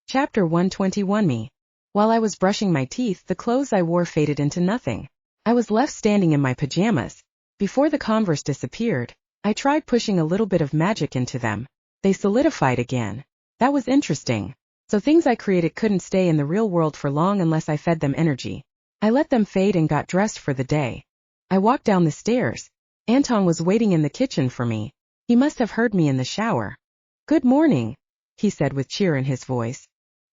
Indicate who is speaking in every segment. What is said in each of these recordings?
Speaker 1: Chapter 121 Me. While I was brushing my teeth, the clothes I wore faded into nothing. I was left standing in my pajamas. Before the Converse disappeared, I tried pushing a little bit of magic into them. They solidified again. That was interesting. So things I created couldn't stay in the real world for long unless I fed them energy. I let them fade and got dressed for the day. I walked down the stairs. Anton was waiting in the kitchen for me. He must have heard me in the shower. "Good morning," he said with cheer in his voice.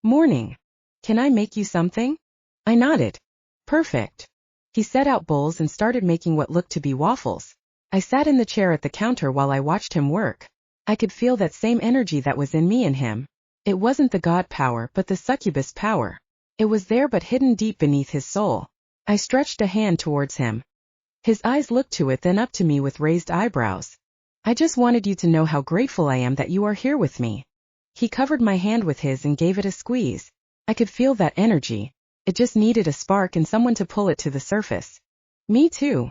Speaker 1: "Morning. Can I make you something?" I nodded. "Perfect." He set out bowls and started making what looked to be waffles. I sat in the chair at the counter while I watched him work. I could feel that same energy that was in me in him. It wasn't the god power but the succubus power. It was there but hidden deep beneath his soul. I stretched a hand towards him. His eyes looked to it, then up to me with raised eyebrows. "I just wanted you to know how grateful I am that you are here with me." He covered my hand with his and gave it a squeeze. I could feel that energy. It just needed a spark and someone to pull it to the surface. "Me too."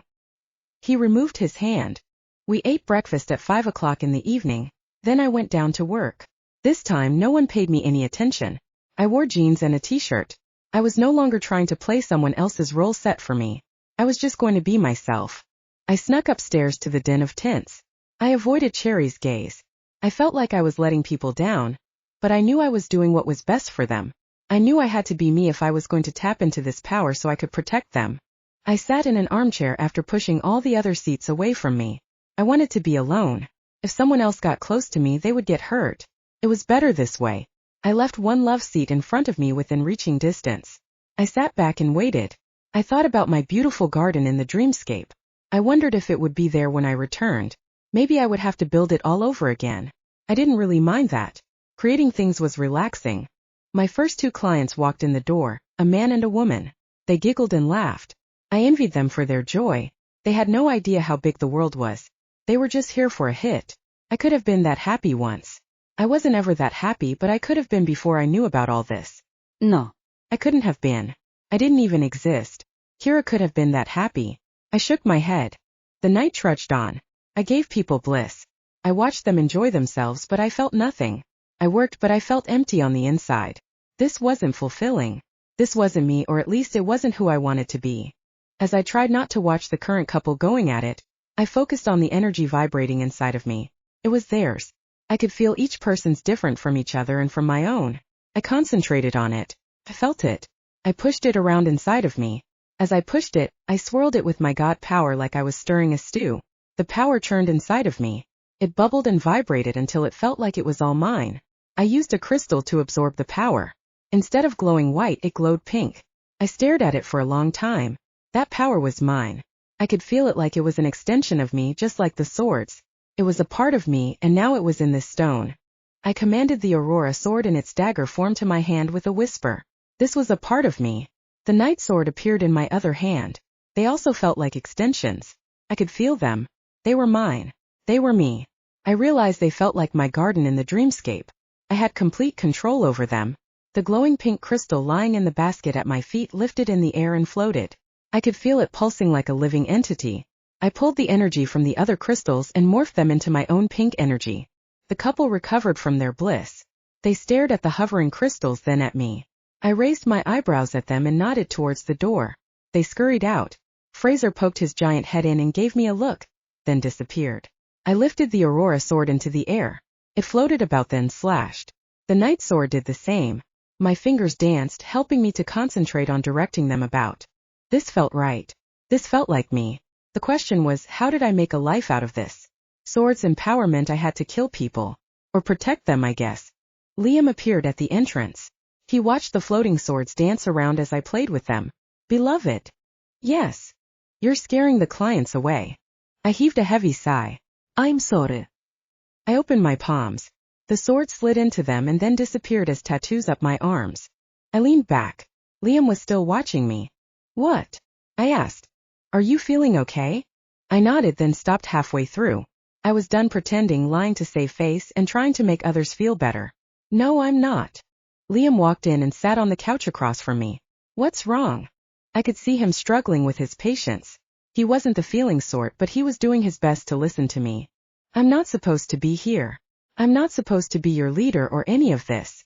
Speaker 1: He removed his hand. We ate breakfast at 5 o'clock in the evening. Then I went down to work. This time no one paid me any attention. I wore jeans and a t-shirt. I was no longer trying to play someone else's role set for me. I was just going to be myself. I snuck upstairs to the den of tints. I avoided Cherry's gaze. I felt like I was letting people down, but I knew I was doing what was best for them. I knew I had to be me if I was going to tap into this power so I could protect them. I sat in an armchair after pushing all the other seats away from me. I wanted to be alone. If someone else got close to me, they would get hurt. It was better this way. I left one love seat in front of me within reaching distance. I sat back and waited. I thought about my beautiful garden in the dreamscape. I wondered if it would be there when I returned. Maybe I would have to build it all over again. I didn't really mind that. Creating things was relaxing. My first 2 clients walked in the door, a man and a woman. They giggled and laughed. I envied them for their joy. They had no idea how big the world was. They were just here for a hit. I could have been that happy once. I wasn't ever that happy, but I could have been before I knew about all this. No. I couldn't have been. I didn't even exist. Kira could have been that happy. I shook my head. The night trudged on. I gave people bliss. I watched them enjoy themselves, but I felt nothing. I worked, but I felt empty on the inside. This wasn't fulfilling. This wasn't me, or at least it wasn't who I wanted to be. As I tried not to watch the current couple going at it, I focused on the energy vibrating inside of me. It was theirs. I could feel each person's different from each other and from my own. I concentrated on it. I felt it. I pushed it around inside of me. As I pushed it, I swirled it with my god power like I was stirring a stew. The power churned inside of me. It bubbled and vibrated until it felt like it was all mine. I used a crystal to absorb the power. Instead of glowing white, it glowed pink. I stared at it for a long time. That power was mine. I could feel it like it was an extension of me, just like the swords. It was a part of me, and now it was in this stone. I commanded the Aurora sword and its dagger formed to my hand with a whisper. This was a part of me. The night sword appeared in my other hand. They also felt like extensions. I could feel them. They were mine. They were me. I realized they felt like my garden in the dreamscape. I had complete control over them. The glowing pink crystal lying in the basket at my feet lifted in the air and floated. I could feel it pulsing like a living entity. I pulled the energy from the other crystals and morphed them into my own pink energy. The couple recovered from their bliss. They stared at the hovering crystals, then at me. I raised my eyebrows at them and nodded towards the door. They scurried out. Fraser poked his giant head in and gave me a look, then disappeared. I lifted the Aurora sword into the air. It floated about, then slashed. The night sword did the same. My fingers danced, helping me to concentrate on directing them about. This felt right. This felt like me. The question was, how did I make a life out of this? Swords and power meant I had to kill people. Or protect them, I guess. Liam appeared at the entrance. He watched the floating swords dance around as I played with them. "Beloved." "Yes. You're scaring the clients away." I heaved a heavy sigh. "I'm sorry." I opened my palms. The sword slid into them and then disappeared as tattoos up my arms. I leaned back. Liam was still watching me. "What?" I asked. "Are you feeling okay?" I nodded, then stopped halfway through. I was done pretending, lying to save face, and trying to make others feel better. "No, I'm not." Liam walked in and sat on the couch across from me. "What's wrong?" I could see him struggling with his patience. He wasn't the feeling sort, but he was doing his best to listen to me. "I'm not supposed to be here. I'm not supposed to be your leader or any of this."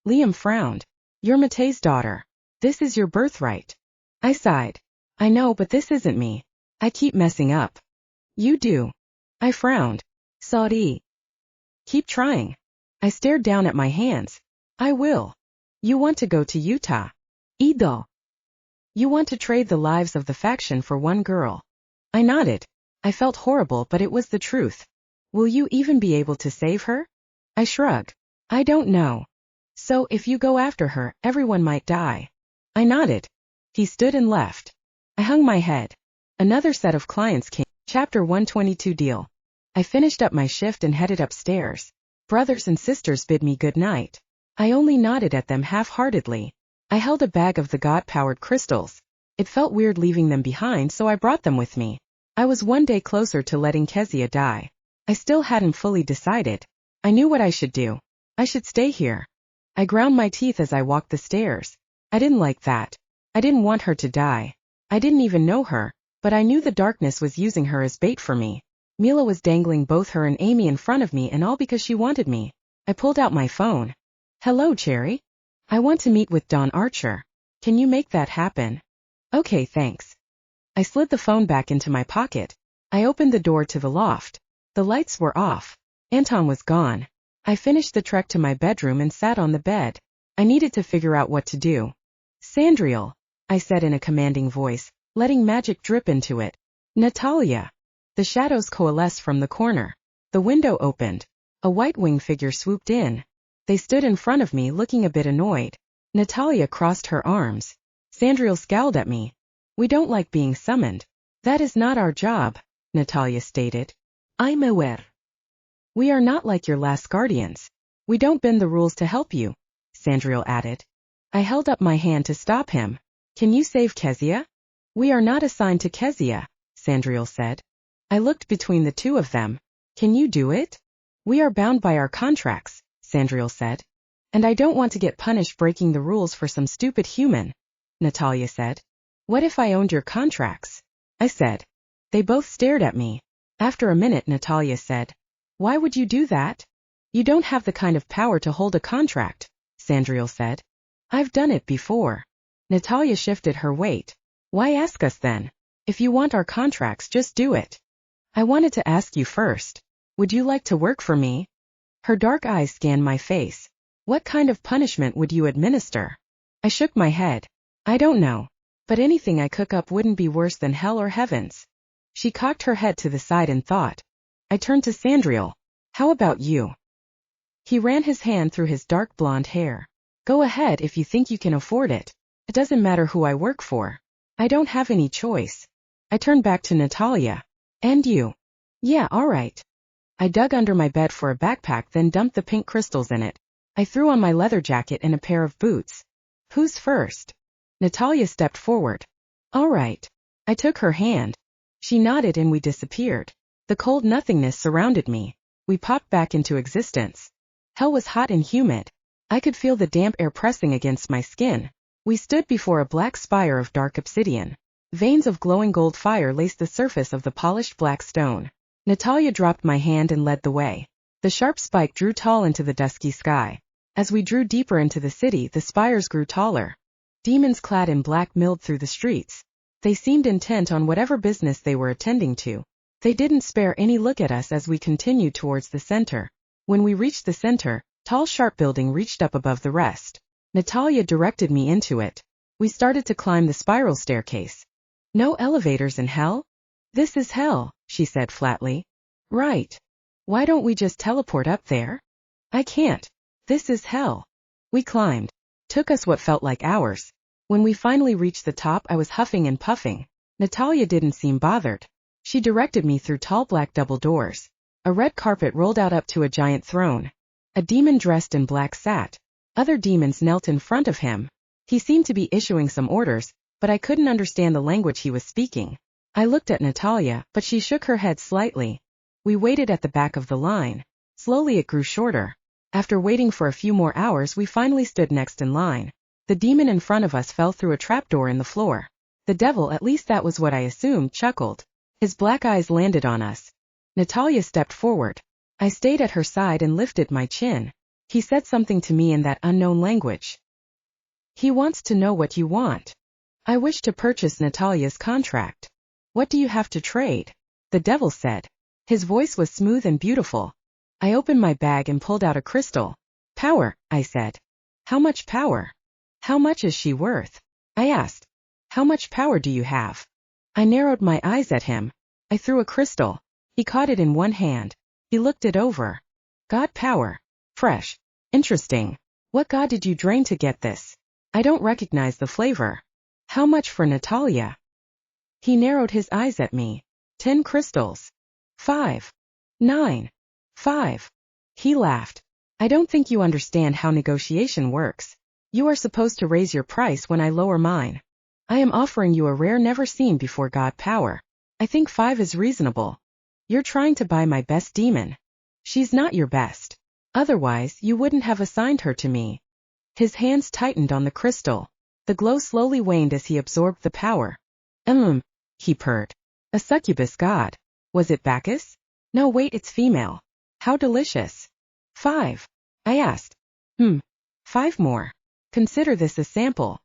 Speaker 1: Liam frowned. You're Mate's daughter. This is your birthright. I sighed. I know, but this isn't me. I keep messing up. You do. I frowned. Sorry. Keep trying. I stared down at my hands. I will. You want to go to Utah. Ido. You want to trade the lives of the faction for one girl. I nodded. I felt horrible, but it was the truth. Will you even be able to save her? I shrugged. I don't know. So if you go after her, everyone might die. I nodded. He stood and left. I hung my head. Another set of clients came. Chapter 122 Deal. I finished up my shift and headed upstairs. Brothers and sisters bid me good night. I only nodded at them half-heartedly. I held a bag of the God-powered crystals. It felt weird leaving them behind, so I brought them with me. I was one day closer to letting Kezia die. I still hadn't fully decided. I knew what I should do. I should stay here. I ground my teeth as I walked the stairs. I didn't like that. I didn't want her to die. I didn't even know her, but I knew the darkness was using her as bait for me. Mila was dangling both her and Amy in front of me, and all because she wanted me. I pulled out my phone. Hello, Cherry. I want to meet with Don Archer. Can you make that happen? Okay, thanks. I slid the phone back into my pocket. I opened the door to the loft. The lights were off. Anton was gone. I finished the trek to my bedroom and sat on the bed. I needed to figure out what to do. Sandriel, I said in a commanding voice, letting magic drip into it. Natalia. The shadows coalesced from the corner. The window opened. A white-winged figure swooped in. They stood in front of me, looking a bit annoyed. Natalia crossed her arms. Sandriel scowled at me. We don't like being summoned. That is not our job, Natalia stated. I'm aware. We are not like your last guardians. We don't bend the rules to help you, Sandriel added. I held up my hand to stop him. Can you save Kezia? We are not assigned to Kezia, Sandriel said. I looked between the two of them. Can you do it? We are bound by our contracts, Sandriel said. And I don't want to get punished breaking the rules for some stupid human, Natalia said. What if I owned your contracts? I said. They both stared at me. After a minute, Natalia said, Why would you do that? You don't have the kind of power to hold a contract, Sandriel said. I've done it before. Natalia shifted her weight. Why ask us then? If you want our contracts, just do it. I wanted to ask you first. Would you like to work for me? Her dark eyes scanned my face. What kind of punishment would you administer? I shook my head. I don't know. But anything I cook up wouldn't be worse than hell or heavens. She cocked her head to the side and thought. I turned to Sandriel. How about you? He ran his hand through his dark blonde hair. Go ahead if you think you can afford it. It doesn't matter who I work for. I don't have any choice. I turned back to Natalia. And you? Yeah, all right. I dug under my bed for a backpack, then dumped the pink crystals in it. I threw on my leather jacket and a pair of boots. Who's first? Natalia stepped forward. All right. I took her hand. She nodded and we disappeared. The cold nothingness surrounded me. We popped back into existence. Hell was hot and humid. I could feel the damp air pressing against my skin. We stood before a black spire of dark obsidian. Veins of glowing gold fire laced the surface of the polished black stone. Natalia dropped my hand and led the way. The sharp spike drew tall into the dusky sky. As we drew deeper into the city, the spires grew taller. Demons clad in black milled through the streets. They seemed intent on whatever business they were attending to. They didn't spare any look at us as we continued towards the center. When we reached the center, tall sharp building reached up above the rest. Natalia directed me into it. We started to climb the spiral staircase. No elevators in hell? This is hell, she said flatly. Right. Why don't we just teleport up there? I can't. This is hell. We climbed. Took us what felt like hours. When we finally reached the top, I was huffing and puffing. Natalia didn't seem bothered. She directed me through tall black double doors. A red carpet rolled out up to a giant throne. A demon dressed in black sat. Other demons knelt in front of him. He seemed to be issuing some orders, but I couldn't understand the language he was speaking. I looked at Natalia, but she shook her head slightly. We waited at the back of the line. Slowly it grew shorter. After waiting for a few more hours, we finally stood next in line. The demon in front of us fell through a trapdoor in the floor. The devil, at least that was what I assumed, chuckled. His black eyes landed on us. Natalia stepped forward. I stayed at her side and lifted my chin. He said something to me in that unknown language. He wants to know what you want. I wish to purchase Natalia's contract. What do you have to trade? The devil said. His voice was smooth and beautiful. I opened my bag and pulled out a crystal. Power, I said. How much power? How much is she worth? I asked. How much power do you have? I narrowed my eyes at him. I threw a crystal. He caught it in one hand. He looked it over. God power. Fresh. Interesting. What god did you drain to get this? I don't recognize the flavor. How much for Natalia? He narrowed his eyes at me. 10 crystals. 5. 9. 5. He laughed. I don't think you understand how negotiation works. You are supposed to raise your price when I lower mine. I am offering you a rare never seen before god power. I think 5 is reasonable. You're trying to buy my best demon. She's not your best. Otherwise, you wouldn't have assigned her to me. His hands tightened on the crystal. The glow slowly waned as he absorbed the power. He purred. A succubus god. Was it Bacchus? No, wait, it's female. How delicious. 5. I asked. 5 more. Consider this a sample.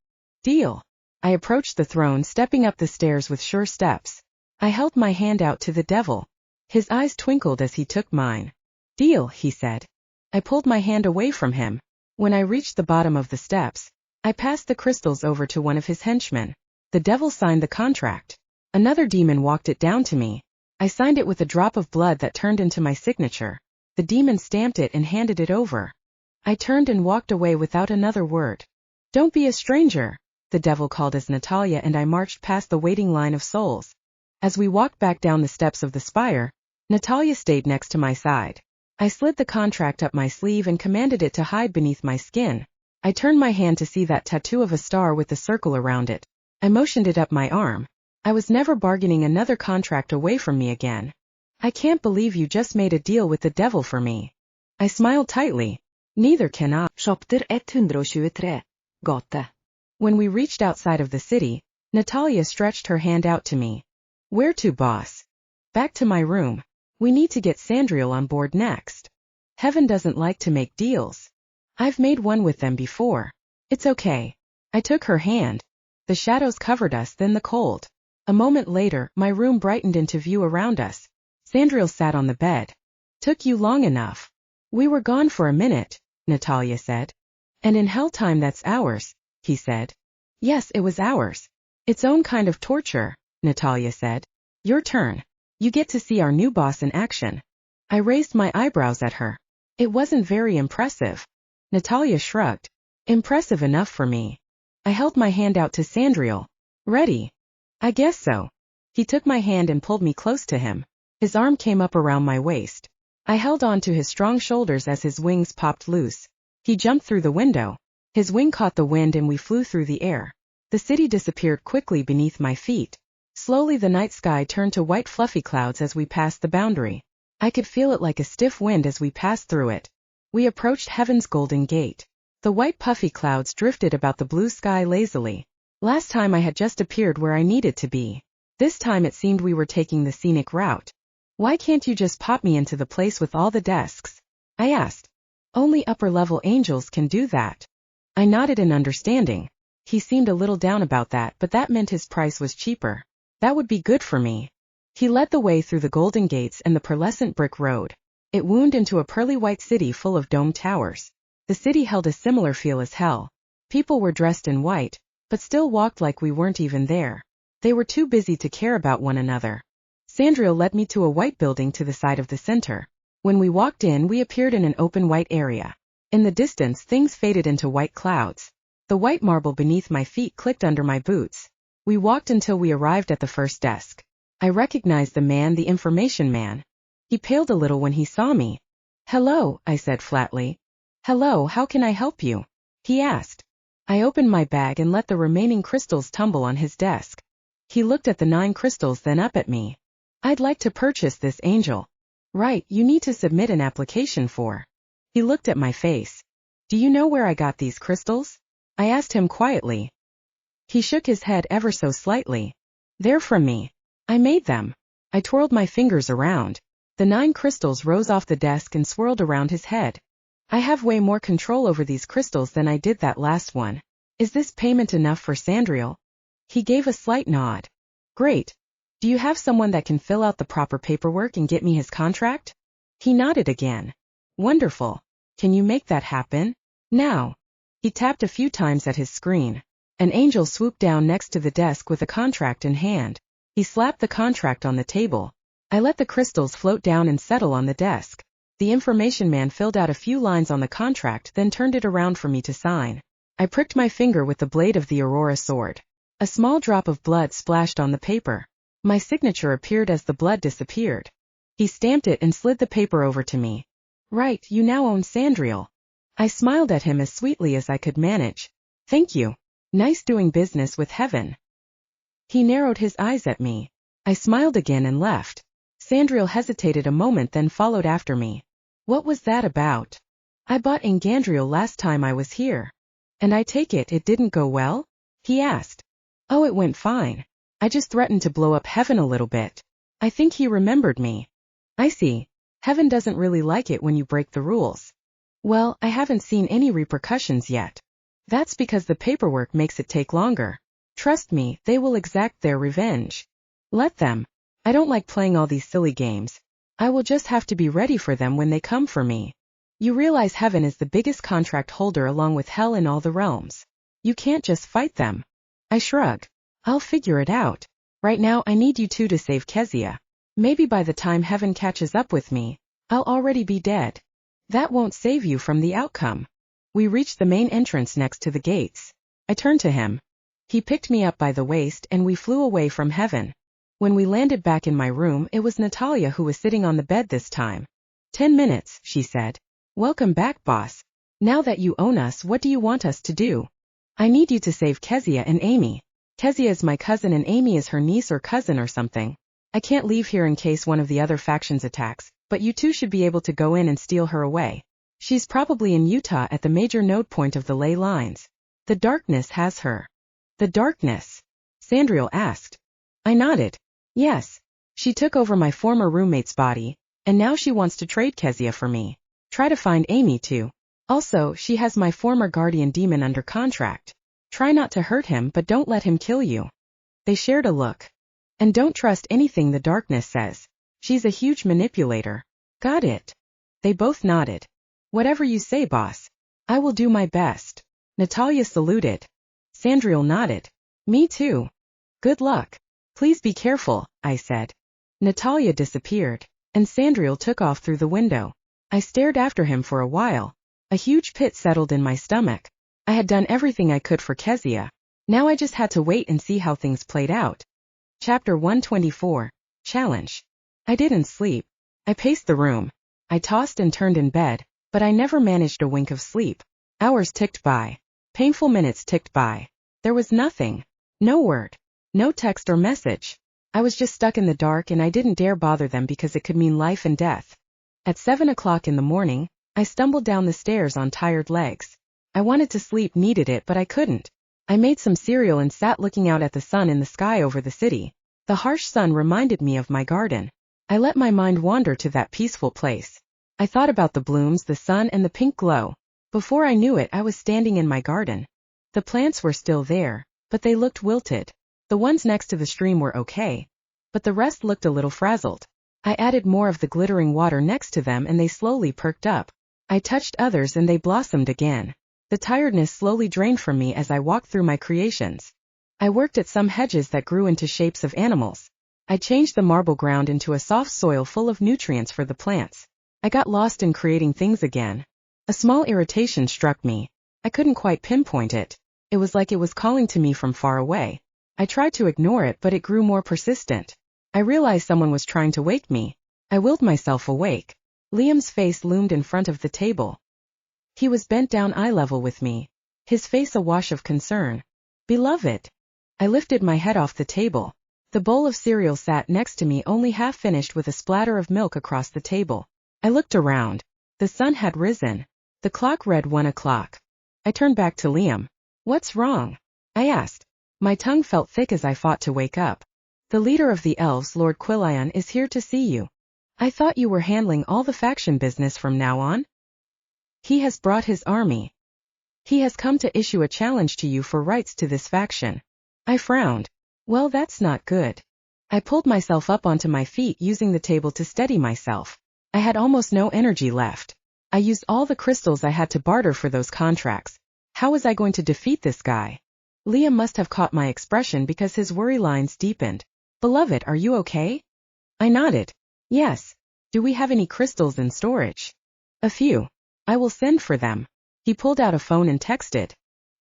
Speaker 1: Deal. I approached the throne, stepping up the stairs with sure steps. I held my hand out to the devil. His eyes twinkled as he took mine. Deal, he said. I pulled my hand away from him. When I reached the bottom of the steps, I passed the crystals over to one of his henchmen. The devil signed the contract. Another demon walked it down to me. I signed it with a drop of blood that turned into my signature. The demon stamped it and handed it over. I turned and walked away without another word. Don't be a stranger, the devil called as Natalia and I marched past the waiting line of souls. As we walked back down the steps of the spire, Natalia stayed next to my side. I slid the contract up my sleeve and commanded it to hide beneath my skin. I turned my hand to see that tattoo of a star with the circle around it. I motioned it up my arm. I was never bargaining another contract away from me again. I can't believe you just made a deal with the devil for me. I smiled tightly. Neither can I.
Speaker 2: Chapter 123. Gate.
Speaker 1: When we reached outside of the city, Natalia stretched her hand out to me. Where to, boss? Back to my room. We need to get Sandriel on board next. Heaven doesn't like to make deals. I've made one with them before. It's okay. I took her hand. The shadows covered us, then the cold. A moment later, my room brightened into view around us. Sandriel sat on the bed. Took you long enough. We were gone for a minute, Natalia said. And in hell time that's ours, he said. Yes, it was ours. Its own kind of torture, Natalia said. Your turn. You get to see our new boss in action. I raised my eyebrows at her. It wasn't very impressive. Natalia shrugged. Impressive enough for me. I held my hand out to Sandriel. Ready? I guess so. He took my hand and pulled me close to him. His arm came up around my waist. I held on to his strong shoulders as his wings popped loose. He jumped through the window. His wing caught the wind and we flew through the air. The city disappeared quickly beneath my feet. Slowly the night sky turned to white fluffy clouds as we passed the boundary. I could feel it like a stiff wind as we passed through it. We approached heaven's golden gate. The white puffy clouds drifted about the blue sky lazily. Last time I had just appeared where I needed to be. This time it seemed we were taking the scenic route. Why can't you just pop me into the place with all the desks? I asked. Only upper-level angels can do that. I nodded in understanding. He seemed a little down about that, but that meant his price was cheaper. That would be good for me. He led the way through the golden gates and the pearlescent brick road. It wound into a pearly white city full of domed towers. The city held a similar feel as hell. People were dressed in white, but still walked like we weren't even there. They were too busy to care about one another. Sandriel led me to a white building to the side of the center. When we walked in, we appeared in an open white area. In the distance, things faded into white clouds. The white marble beneath my feet clicked under my boots. We walked until we arrived at the first desk. I recognized the man, the information man. He paled a little when he saw me. Hello, I said flatly. Hello, how can I help you? He asked. I opened my bag and let the remaining crystals tumble on his desk. He looked at the 9 crystals, then up at me. I'd like to purchase this angel. Right, you need to submit an application for. He looked at my face. Do you know where I got these crystals? I asked him quietly. He shook his head ever so slightly. They're from me. I made them. I twirled my fingers around. The 9 crystals rose off the desk and swirled around his head. I have way more control over these crystals than I did that last one. Is this payment enough for Sandriel? He gave a slight nod. Great. Do you have someone that can fill out the proper paperwork and get me his contract? He nodded again. Wonderful. Can you make that happen? Now. He tapped a few times at his screen. An angel swooped down next to the desk with a contract in hand. He slapped the contract on the table. I let the crystals float down and settle on the desk. The information man filled out a few lines on the contract, then turned it around for me to sign. I pricked my finger with the blade of the Aurora sword. A small drop of blood splashed on the paper. My signature appeared as the blood disappeared. He stamped it and slid the paper over to me. Right, you now own Sandriel. I smiled at him as sweetly as I could manage. Thank you. Nice doing business with heaven. He narrowed his eyes at me. I smiled again and left. Sandriel hesitated a moment, then followed after me. What was that about? I bought Engandriel last time I was here. And I take it didn't go well? He asked. Oh, it went fine. I just threatened to blow up heaven a little bit. I think he remembered me. I see. Heaven doesn't really like it when you break the rules. Well, I haven't seen any repercussions yet. That's because the paperwork makes it take longer. Trust me, they will exact their revenge. Let them. I don't like playing all these silly games. I will just have to be ready for them when they come for me. You realize heaven is the biggest contract holder along with hell in all the realms. You can't just fight them. I shrug. I'll figure it out. Right now I need you two to save Kezia. Maybe by the time heaven catches up with me, I'll already be dead. That won't save you from the outcome. We reached the main entrance next to the gates. I turned to him. He picked me up by the waist and we flew away from heaven. When we landed back in my room, it was Natalia who was sitting on the bed this time. 10 minutes, she said. Welcome back, boss. Now that you own us, what do you want us to do? I need you to save Kezia and Amy. Kezia is my cousin and Amy is her niece or cousin or something. I can't leave here in case one of the other factions attacks, but you two should be able to go in and steal her away. She's probably in Utah at the major node point of the ley lines. The darkness has her. The darkness? Sandriel asked. I nodded. Yes. She took over my former roommate's body, and now she wants to trade Kezia for me. Try to find Amy too. Also, she has my former guardian demon under contract. Try not to hurt him, but don't let him kill you. They shared a look. And don't trust anything the darkness says. She's a huge manipulator. Got it. They both nodded. Whatever you say, boss. I will do my best. Natalia saluted. Sandriel nodded. Me too. Good luck. Please be careful, I said. Natalia disappeared, and Sandriel took off through the window. I stared after him for a while. A huge pit settled in my stomach. I had done everything I could for Kezia. Now I just had to wait and see how things played out. Chapter 124. Challenge. I didn't sleep. I paced the room. I tossed and turned in bed, but I never managed a wink of sleep. Hours ticked by. Painful minutes ticked by. There was nothing. No word. No text or message. I was just stuck in the dark and I didn't dare bother them because it could mean life and death. At 7 o'clock in the morning, I stumbled down the stairs on tired legs. I wanted to sleep, needed it, but I couldn't. I made some cereal and sat looking out at the sun in the sky over the city. The harsh sun reminded me of my garden. I let my mind wander to that peaceful place. I thought about the blooms, the sun, and the pink glow. Before I knew it, I was standing in my garden. The plants were still there, but they looked wilted. The ones next to the stream were okay, but the rest looked a little frazzled. I added more of the glittering water next to them and they slowly perked up. I touched others and they blossomed again. The tiredness slowly drained from me as I walked through my creations. I worked at some hedges that grew into shapes of animals. I changed the marble ground into a soft soil full of nutrients for the plants. I got lost in creating things again. A small irritation struck me. I couldn't quite pinpoint it. It was like it was calling to me from far away. I tried to ignore it, but it grew more persistent. I realized someone was trying to wake me. I willed myself awake. Liam's face loomed in front of the table. He was bent down eye level with me, his face awash of concern. Beloved. I lifted my head off the table. The bowl of cereal sat next to me, only half finished, with a splatter of milk across the table. I looked around. The sun had risen. The clock read 1 o'clock. I turned back to Liam. What's wrong? I asked. My tongue felt thick as I fought to wake up. The leader of the elves, Lord Quillion, is here to see you. I thought you were handling all the faction business from now on? He has brought his army. He has come to issue a challenge to you for rights to this faction. I frowned. Well, that's not good. I pulled myself up onto my feet using the table to steady myself. I had almost no energy left. I used all the crystals I had to barter for those contracts. How was I going to defeat this guy? Liam must have caught my expression because his worry lines deepened. Beloved, are you okay? I nodded. Yes. Do we have any crystals in storage? A few. I will send for them. He pulled out a phone and texted.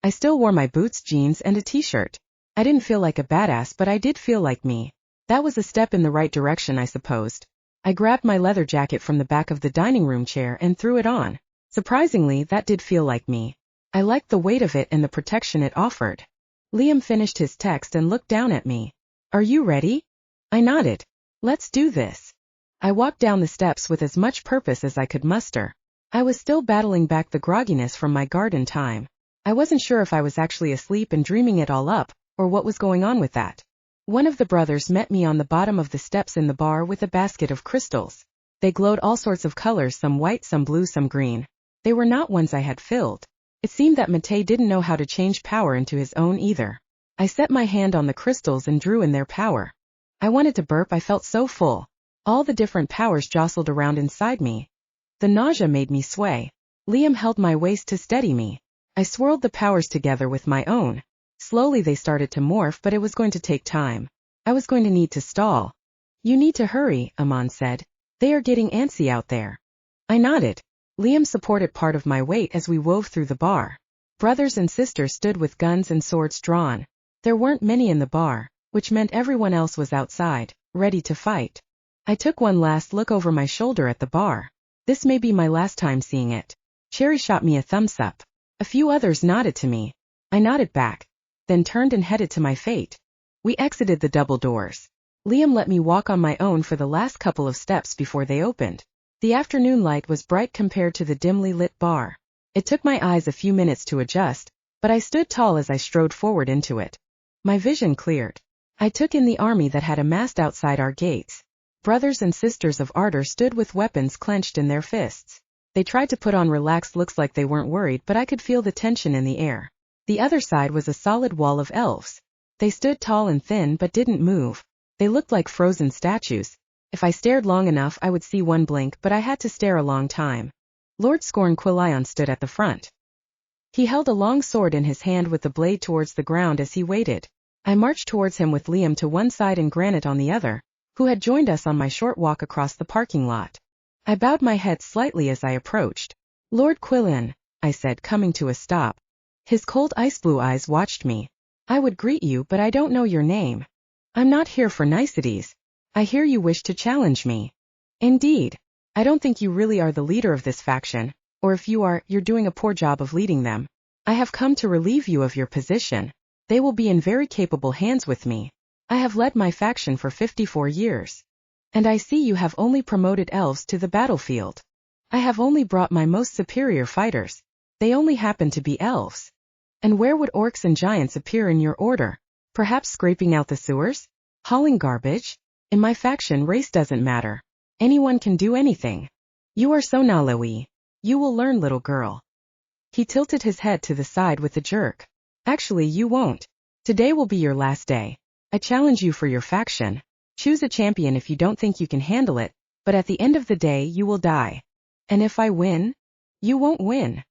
Speaker 1: I still wore my boots, jeans, and a t-shirt. I didn't feel like a badass, but I did feel like me. That was a step in the right direction, I supposed. I grabbed my leather jacket from the back of the dining room chair and threw it on. Surprisingly, that did feel like me. I liked the weight of it and the protection it offered. Liam finished his text and looked down at me. Are you ready? I nodded. Let's do this. I walked down the steps with as much purpose as I could muster. I was still battling back the grogginess from my garden time. I wasn't sure if I was actually asleep and dreaming it all up, or what was going on with that. One of the brothers met me on the bottom of the steps in the bar with a basket of crystals. They glowed all sorts of colors, some white, some blue, some green. They were not ones I had filled. It seemed that Matei didn't know how to change power into his own either. I set my hand on the crystals and drew in their power. I wanted to burp, I felt so full. All the different powers jostled around inside me. The nausea made me sway. Liam held my waist to steady me. I swirled the powers together with my own. Slowly they started to morph, but it was going to take time. I was going to need to stall. You need to hurry, Amon said. They are getting antsy out there. I nodded. Liam supported part of my weight as we wove through the bar. Brothers and sisters stood with guns and swords drawn. There weren't many in the bar, which meant everyone else was outside, ready to fight. I took one last look over my shoulder at the bar. This may be my last time seeing it. Cherry shot me a thumbs up. A few others nodded to me. I nodded back, then turned and headed to my fate. We exited the double doors. Liam let me walk on my own for the last couple of steps before they opened. The afternoon light was bright compared to the dimly lit bar. It took my eyes a few minutes to adjust, but I stood tall as I strode forward into it. My vision cleared. I took in the army that had amassed outside our gates. Brothers and sisters of Ardor stood with weapons clenched in their fists. They tried to put on relaxed looks like they weren't worried, but I could feel the tension in the air. The other side was a solid wall of elves. They stood tall and thin but didn't move. They looked like frozen statues. If I stared long enough I would see one blink, but I had to stare a long time. Lord Scorn Quilion stood at the front. He held a long sword in his hand with the blade towards the ground as he waited. I marched towards him with Liam to one side and Granite on the other, who had joined us on my short walk across the parking lot. I bowed my head slightly as I approached. Lord Quilion, I said, coming to a stop. His cold ice-blue eyes watched me. I would greet you, but I don't know your name. I'm not here for niceties. I hear you wish to challenge me. Indeed. I don't think you really are the leader of this faction, or if you are, you're doing a poor job of leading them. I have come to relieve you of your position. They will be in very capable hands with me. I have led my faction for 54 years. And I see you have only promoted elves to the battlefield. I have only brought my most superior fighters. They only happen to be elves. And where would orcs and giants appear in your order? Perhaps scraping out the sewers? Hauling garbage? In my faction, race doesn't matter. Anyone can do anything. You are so Nalawi. You will learn, little girl. He tilted his head to the side with a jerk. Actually, you won't. Today will be your last day. I challenge you for your faction. Choose a champion if you don't think you can handle it, but at the end of the day you will die. And if I win? You won't win.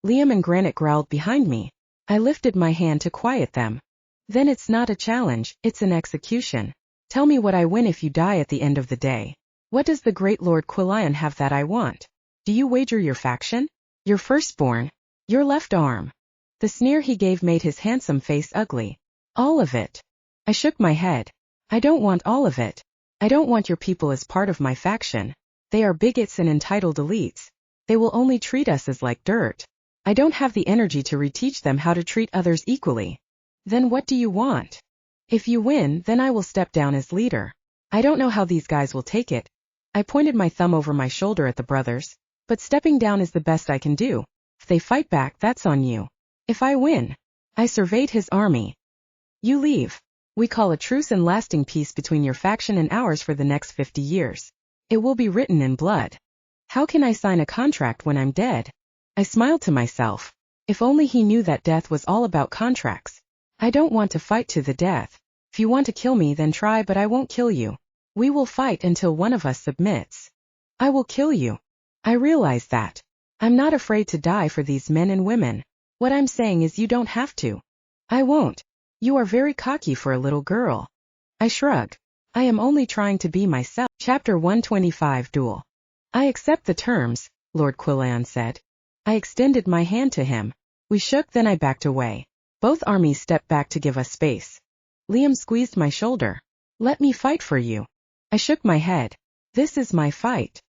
Speaker 1: Liam and Granite growled behind me. I lifted my hand to quiet them. Then it's not a challenge, it's an execution. Tell me what I win if you die at the end of the day. What does the great Lord Quilion have that I want? Do you wager your faction? Your firstborn? Your left arm? The sneer he gave made his handsome face ugly. All of it. I shook my head. I don't want all of it. I don't want your people as part of my faction. They are bigots and entitled elites. They will only treat us as like dirt. I don't have the energy to reteach them how to treat others equally. Then what do you want? If you win, then I will step down as leader. I don't know how these guys will take it. I pointed my thumb over my shoulder at the brothers. But stepping down is the best I can do. If they fight back, that's on you. If I win. I surveyed his army. You leave. We call a truce and lasting peace between your faction and ours for the next 50 years. It will be written in blood. How can I sign a contract when I'm dead? I smiled to myself. If only he knew that death was all about contracts. I don't want to fight to the death. If you want to kill me then try, but I won't kill you. We will fight until one of us submits. I will kill you. I realize that. I'm not afraid to die for these men and women. What I'm saying is you don't have to. I won't. You are very cocky for a little girl. I shrugged. I am only trying to be myself. Chapter 125 Duel. I accept the terms, Lord Quillan said. I extended my hand to him. We shook, then I backed away. Both armies stepped back to give us space. Liam squeezed my shoulder. Let me fight for you. I shook my head. This is my fight.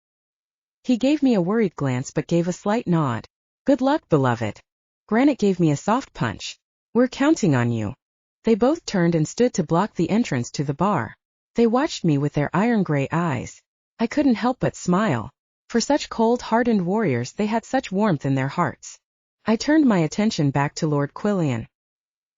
Speaker 1: He gave me a worried glance but gave a slight nod. Good luck, beloved. Granite gave me a soft punch. We're counting on you. They both turned and stood to block the entrance to the bar. They watched me with their iron gray eyes. I couldn't help but smile. For such cold, hardened warriors, they had such warmth in their hearts. I turned my attention back to Lord Quillan.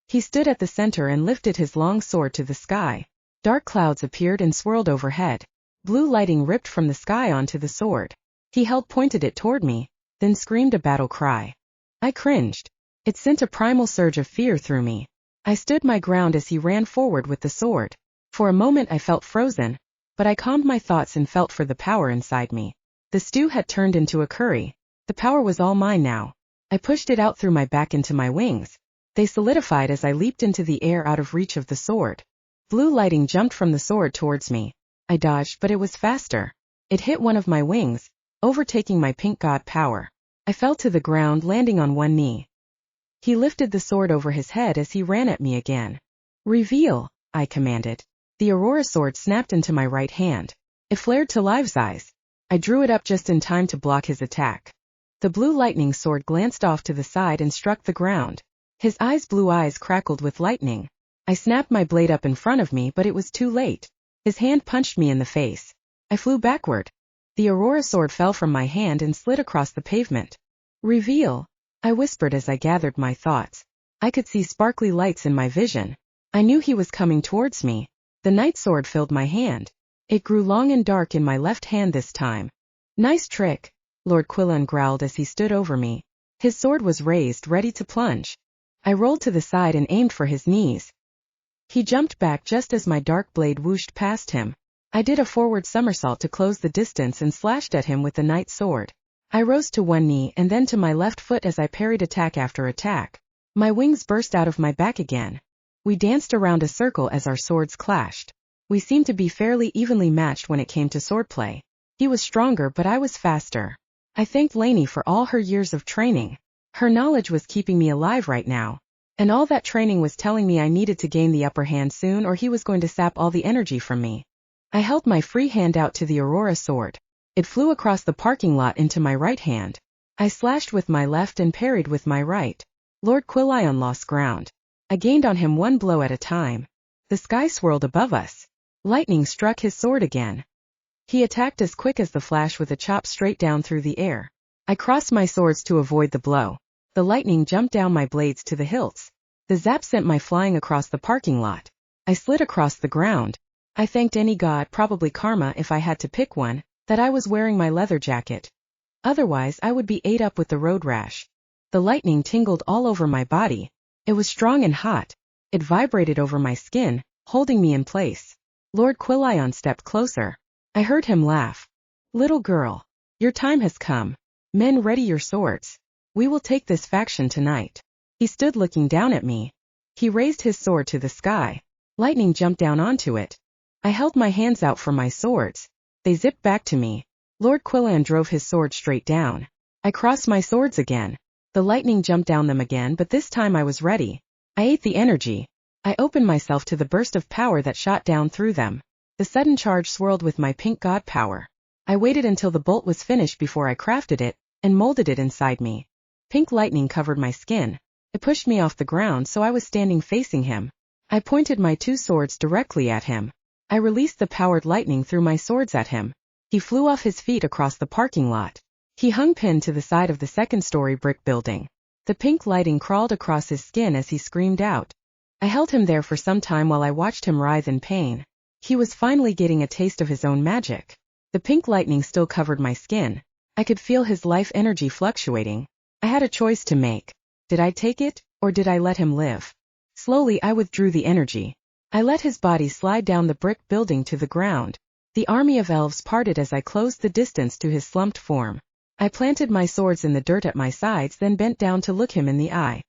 Speaker 1: He stood at the center and lifted his long sword to the sky. Dark clouds appeared and swirled overhead. Blue lighting ripped from the sky onto the sword. He pointed it toward me, then screamed a battle cry. I cringed. It sent a primal surge of fear through me. I stood my ground as he ran forward with the sword. For a moment I felt frozen, but I calmed my thoughts and felt for the power inside me. The stew had turned into a curry. The power was all mine now. I pushed it out through my back into my wings. They solidified as I leaped into the air out of reach of the sword. Blue lighting jumped from the sword towards me. I dodged, but it was faster. It hit one of my wings, overtaking my pink god power. I fell to the ground, landing on one knee. He lifted the sword over his head as he ran at me again. Reveal, I commanded. The Aurora sword snapped into my right hand. It flared to life's eyes. I drew it up just in time to block his attack. The blue lightning sword glanced off to the side and struck the ground. His blue eyes crackled with lightning. I snapped my blade up in front of me, but it was too late. His hand punched me in the face. I flew backward. The Aurora sword fell from my hand and slid across the pavement. Reveal, I whispered as I gathered my thoughts. I could see sparkly lights in my vision. I knew he was coming towards me. The night sword filled my hand. It grew long and dark in my left hand this time. Nice trick, Lord Quillan growled as he stood over me. His sword was raised, ready to plunge. I rolled to the side and aimed for his knees. He jumped back just as my dark blade whooshed past him. I did a forward somersault to close the distance and slashed at him with the night sword. I rose to one knee and then to my left foot as I parried attack after attack. My wings burst out of my back again. We danced around a circle as our swords clashed. We seemed to be fairly evenly matched when it came to swordplay. He was stronger, but I was faster. I thanked Lanie for all her years of training. Her knowledge was keeping me alive right now. And all that training was telling me I needed to gain the upper hand soon or he was going to sap all the energy from me. I held my free hand out to the Aurora sword. It flew across the parking lot into my right hand. I slashed with my left and parried with my right. Lord Quillan lost ground. I gained on him one blow at a time. The sky swirled above us. Lightning struck his sword again. He attacked as quick as the flash with a chop straight down through the air. I crossed my swords to avoid the blow. The lightning jumped down my blades to the hilts. The zap sent my flying across the parking lot. I slid across the ground. I thanked any god, probably karma if I had to pick one, that I was wearing my leather jacket. Otherwise I would be ate up with the road rash. The lightning tingled all over my body. It was strong and hot. It vibrated over my skin, holding me in place. Lord Quillan stepped closer. I heard him laugh. Little girl, your time has come. Men, ready your swords. We will take this faction tonight. He stood looking down at me. He raised his sword to the sky. Lightning jumped down onto it. I held my hands out for my swords. They zipped back to me. Lord Quillan drove his sword straight down. I crossed my swords again. The lightning jumped down them again, but this time I was ready. I ate the energy. I opened myself to the burst of power that shot down through them. The sudden charge swirled with my pink god power. I waited until the bolt was finished before I crafted it, and molded it inside me. Pink lightning covered my skin. It pushed me off the ground so I was standing facing him. I pointed my two swords directly at him. I released the powered lightning through my swords at him. He flew off his feet across the parking lot. He hung pinned to the side of the second-story brick building. The pink lighting crawled across his skin as he screamed out. I held him there for some time while I watched him writhe in pain. He was finally getting a taste of his own magic. The pink lightning still covered my skin. I could feel his life energy fluctuating. I had a choice to make. Did I take it, or did I let him live? Slowly I withdrew the energy. I let his body slide down the brick building to the ground. The army of elves parted as I closed the distance to his slumped form. I planted my swords in the dirt at my sides, then bent down to look him in the eye.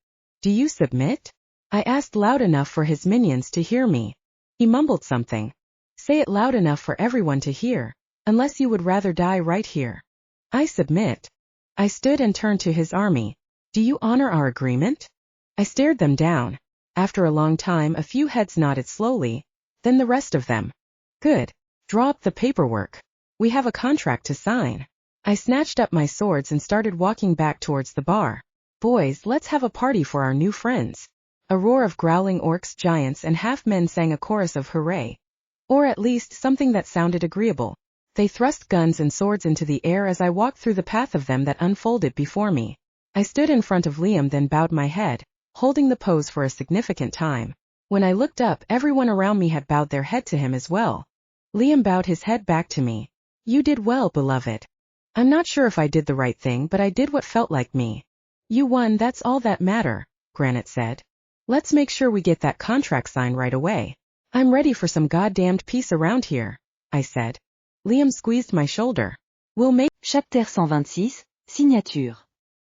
Speaker 1: Do you submit? I asked loud enough for his minions to hear me. He mumbled something. Say it loud enough for everyone to hear, unless you would rather die right here. I submit. I stood and turned to his army. Do you honor our agreement? I stared them down. After a long time a few heads nodded slowly, then the rest of them. Good. Draw up the paperwork. We have a contract to sign. I snatched up my swords and started walking back towards the bar. Boys, let's have a party for our new friends. A roar of growling orcs, giants, and half-men sang a chorus of hooray. Or at least something that sounded agreeable. They thrust guns and swords into the air as I walked through the path of them that unfolded before me. I stood in front of Liam, then bowed my head, holding the pose for a significant time. When I looked up, everyone around me had bowed their head to him as well. Liam bowed his head back to me. You did well, beloved. I'm not sure if I did the right thing, but I did what felt like me. You won, that's all that matter, Granite said. Let's make sure we get that contract signed right away. I'm ready for some goddamned peace around here, I said. Liam squeezed my shoulder. We'll make...
Speaker 2: Chapter 126, Signature.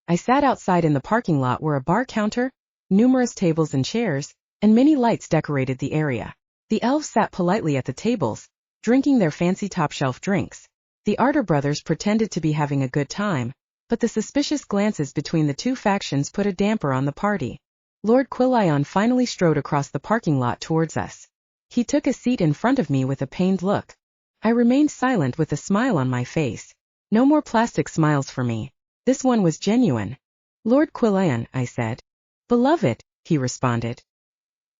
Speaker 1: I sat outside in the parking lot where a bar counter, numerous tables and chairs, and many lights decorated the area. The elves sat politely at the tables, drinking their fancy top-shelf drinks. The Arter brothers pretended to be having a good time, but the suspicious glances between the two factions put a damper on the party. Lord Quillion finally strode across the parking lot towards us. He took a seat in front of me with a pained look. I remained silent with a smile on my face. No more plastic smiles for me. This one was genuine. Lord Quillion, I said. Beloved, he responded.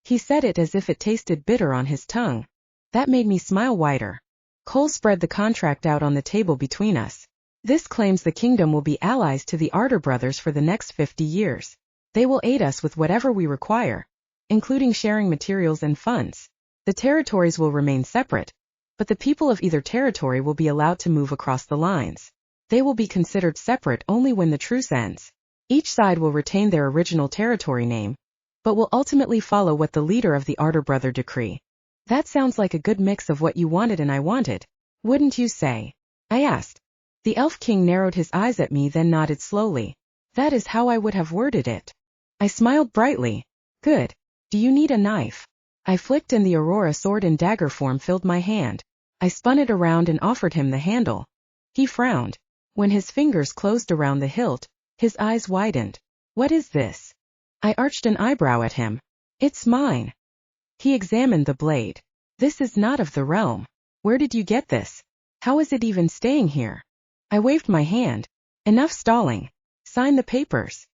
Speaker 1: He said it as if it tasted bitter on his tongue. That made me smile wider. Cole spread the contract out on the table between us. This claims the kingdom will be allies to the Arter brothers for the next 50 years. They will aid us with whatever we require, including sharing materials and funds. The territories will remain separate, but the people of either territory will be allowed to move across the lines. They will be considered separate only when the truce ends. Each side will retain their original territory name, but will ultimately follow what the leader of the Arter brother decree. That sounds like a good mix of what you wanted and I wanted, wouldn't you say? I asked. The Elf King narrowed his eyes at me, then nodded slowly. That is how I would have worded it. I smiled brightly. Good. Do you need a knife? I flicked and the Aurora sword in dagger form filled my hand. I spun it around and offered him the handle. He frowned. When his fingers closed around the hilt, his eyes widened. What is this? I arched an eyebrow at him. It's mine. He examined the blade. This is not of the realm. Where did you get this? How is it even staying here? I waved my hand. Enough stalling. Sign the papers.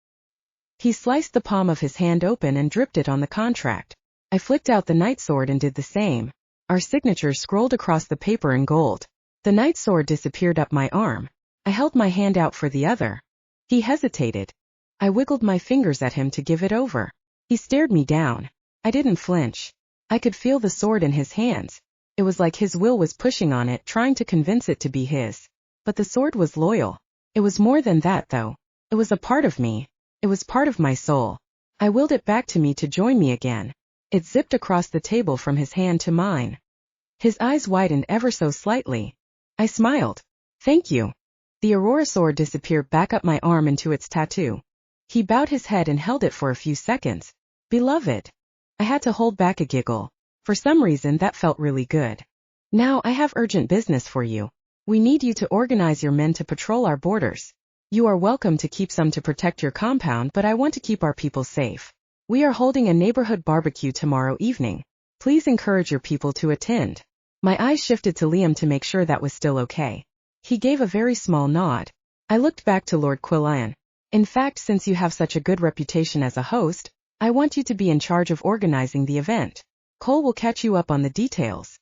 Speaker 1: He sliced the palm of his hand open and dripped it on the contract. I flicked out the night sword and did the same. Our signatures scrolled across the paper in gold. The night sword disappeared up my arm. I held my hand out for the other. He hesitated. I wiggled my fingers at him to give it over. He stared me down. I didn't flinch. I could feel the sword in his hands. It was like his will was pushing on it, trying to convince it to be his. But the sword was loyal. It was more than that, though. It was a part of me. It was part of my soul. I willed it back to me to join me again. It zipped across the table from his hand to mine. His eyes widened ever so slightly. I smiled. Thank you. The Aurora sword disappeared back up my arm into its tattoo. He bowed his head and held it for a few seconds. Beloved. I had to hold back a giggle. For some reason that felt really good. Now I have urgent business for you. We need you to organize your men to patrol our borders. You are welcome to keep some to protect your compound, but I want to keep our people safe. We are holding a neighborhood barbecue tomorrow evening. Please encourage your people to attend. My eyes shifted to Liam to make sure that was still okay. He gave a very small nod. I looked back to Lord Quillion. In fact, since you have such a good reputation as a host, I want you to be in charge of organizing the event. Cole will catch you up on the details.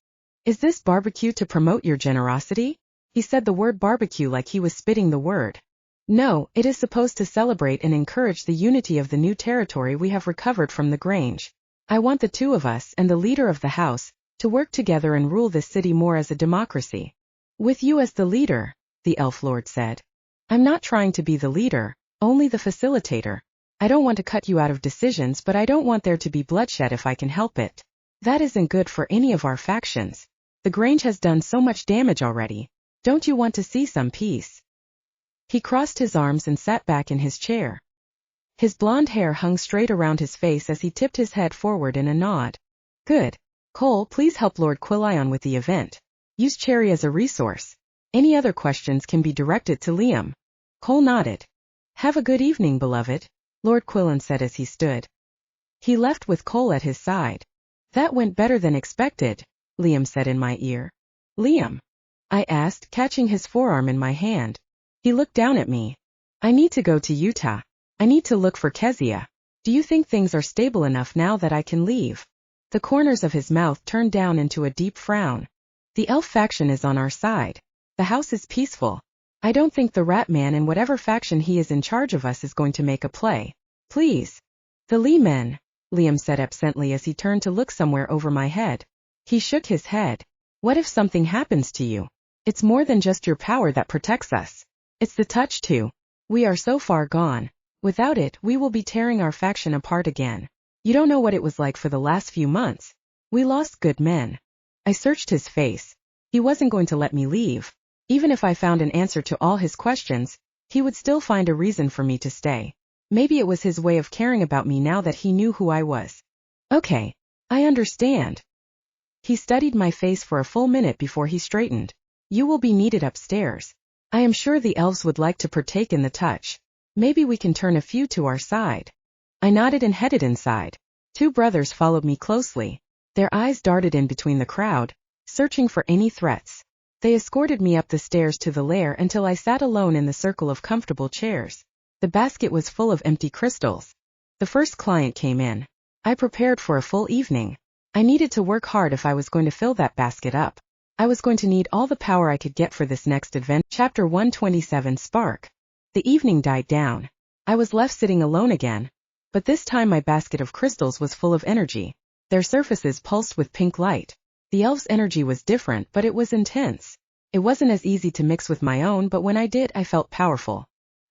Speaker 1: Is this barbecue to promote your generosity? He said the word barbecue like he was spitting the word. No, it is supposed to celebrate and encourage the unity of the new territory we have recovered from the Grange. I want the two of us and the leader of the house to work together and rule this city more as a democracy. With you as the leader, the Elf Lord said. I'm not trying to be the leader, Only the facilitator. I don't want to cut you out of decisions, but I don't want there to be bloodshed if I can help it. That isn't good for any of our factions. The Grange has done so much damage already. Don't you want to see some peace? He crossed his arms and sat back in his chair. His blonde hair hung straight around his face as he tipped his head forward in a nod. Good. Cole, please help Lord Quillion with the event. Use Cherry as a resource. Any other questions can be directed to Liam. Cole nodded. Have a good evening, beloved, Lord Quillion said as he stood. He left with Cole at his side. That went better than expected, Liam said in my ear. Liam? I asked, catching his forearm in my hand. He looked down at me. I need to go to Utah. I need to look for Kezia. Do you think things are stable enough now that I can leave? The corners of his mouth turned down into a deep frown. The elf faction is on our side. The house is peaceful. I don't think the Rat Man and whatever faction he is in charge of us is going to make a play. Please. The Lee men, Liam said absently as he turned to look somewhere over my head. He shook his head. What if something happens to you? It's more than just your power that protects us. It's the touch too. We are so far gone. Without it, we will be tearing our faction apart again. You don't know what it was like for the last few months. We lost good men. I searched his face. He wasn't going to let me leave. Even if I found an answer to all his questions, he would still find a reason for me to stay. Maybe it was his way of caring about me now that he knew who I was. Okay, I understand. He studied my face for a full minute before he straightened. You will be needed upstairs. I am sure the elves would like to partake in the touch. Maybe we can turn a few to our side. I nodded and headed inside. Two brothers followed me closely. Their eyes darted in between the crowd, searching for any threats. They escorted me up the stairs to the lair until I sat alone in the circle of comfortable chairs. The basket was full of empty crystals. The first client came in. I prepared for a full evening. I needed to work hard if I was going to fill that basket up. I was going to need all the power I could get for this next adventure. Chapter 127 Spark. The evening died down. I was left sitting alone again. But this time my basket of crystals was full of energy. Their surfaces pulsed with pink light. The elf's energy was different, but it was intense. It wasn't as easy to mix with my own, but when I did, I felt powerful.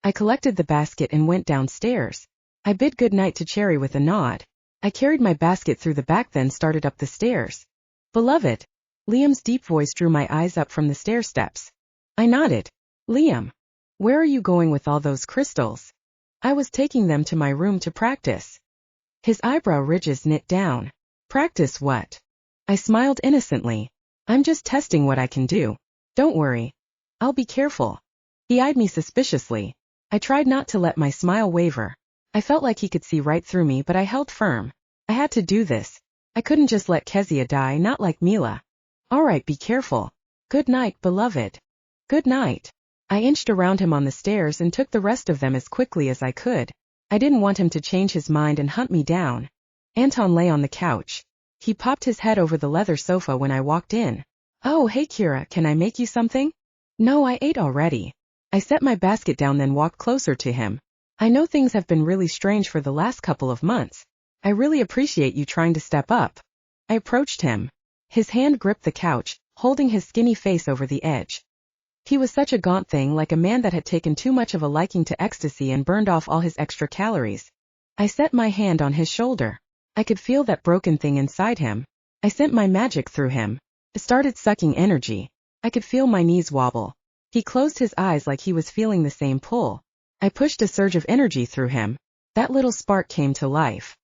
Speaker 1: I collected the basket and went downstairs. I bid good night to Cherry with a nod. I carried my basket through the back, then started up the stairs. Beloved. Liam's deep voice drew my eyes up from the stair steps. I nodded. Liam. Where are you going with all those crystals? I was taking them to my room to practice. His eyebrow ridges knit down. Practice what? I smiled innocently. I'm just testing what I can do. Don't worry. I'll be careful. He eyed me suspiciously. I tried not to let my smile waver. I felt like he could see right through me, but I held firm. I had to do this. I couldn't just let Kezia die, not like Mila. All right, be careful. Good night, beloved. Good night. I inched around him on the stairs and took the rest of them as quickly as I could. I didn't want him to change his mind and hunt me down. Anton lay on the couch. He popped his head over the leather sofa when I walked in. Oh, hey Kira, can I make you something? No, I ate already. I set my basket down, then walked closer to him. I know things have been really strange for the last couple of months. I really appreciate you trying to step up. I approached him. His hand gripped the couch, holding his skinny face over the edge. He was such a gaunt thing, like a man that had taken too much of a liking to ecstasy and burned off all his extra calories. I set my hand on his shoulder. I could feel that broken thing inside him. I sent my magic through him. It started sucking energy. I could feel my knees wobble. He closed his eyes like he was feeling the same pull. I pushed a surge of energy through him. That little spark came to life.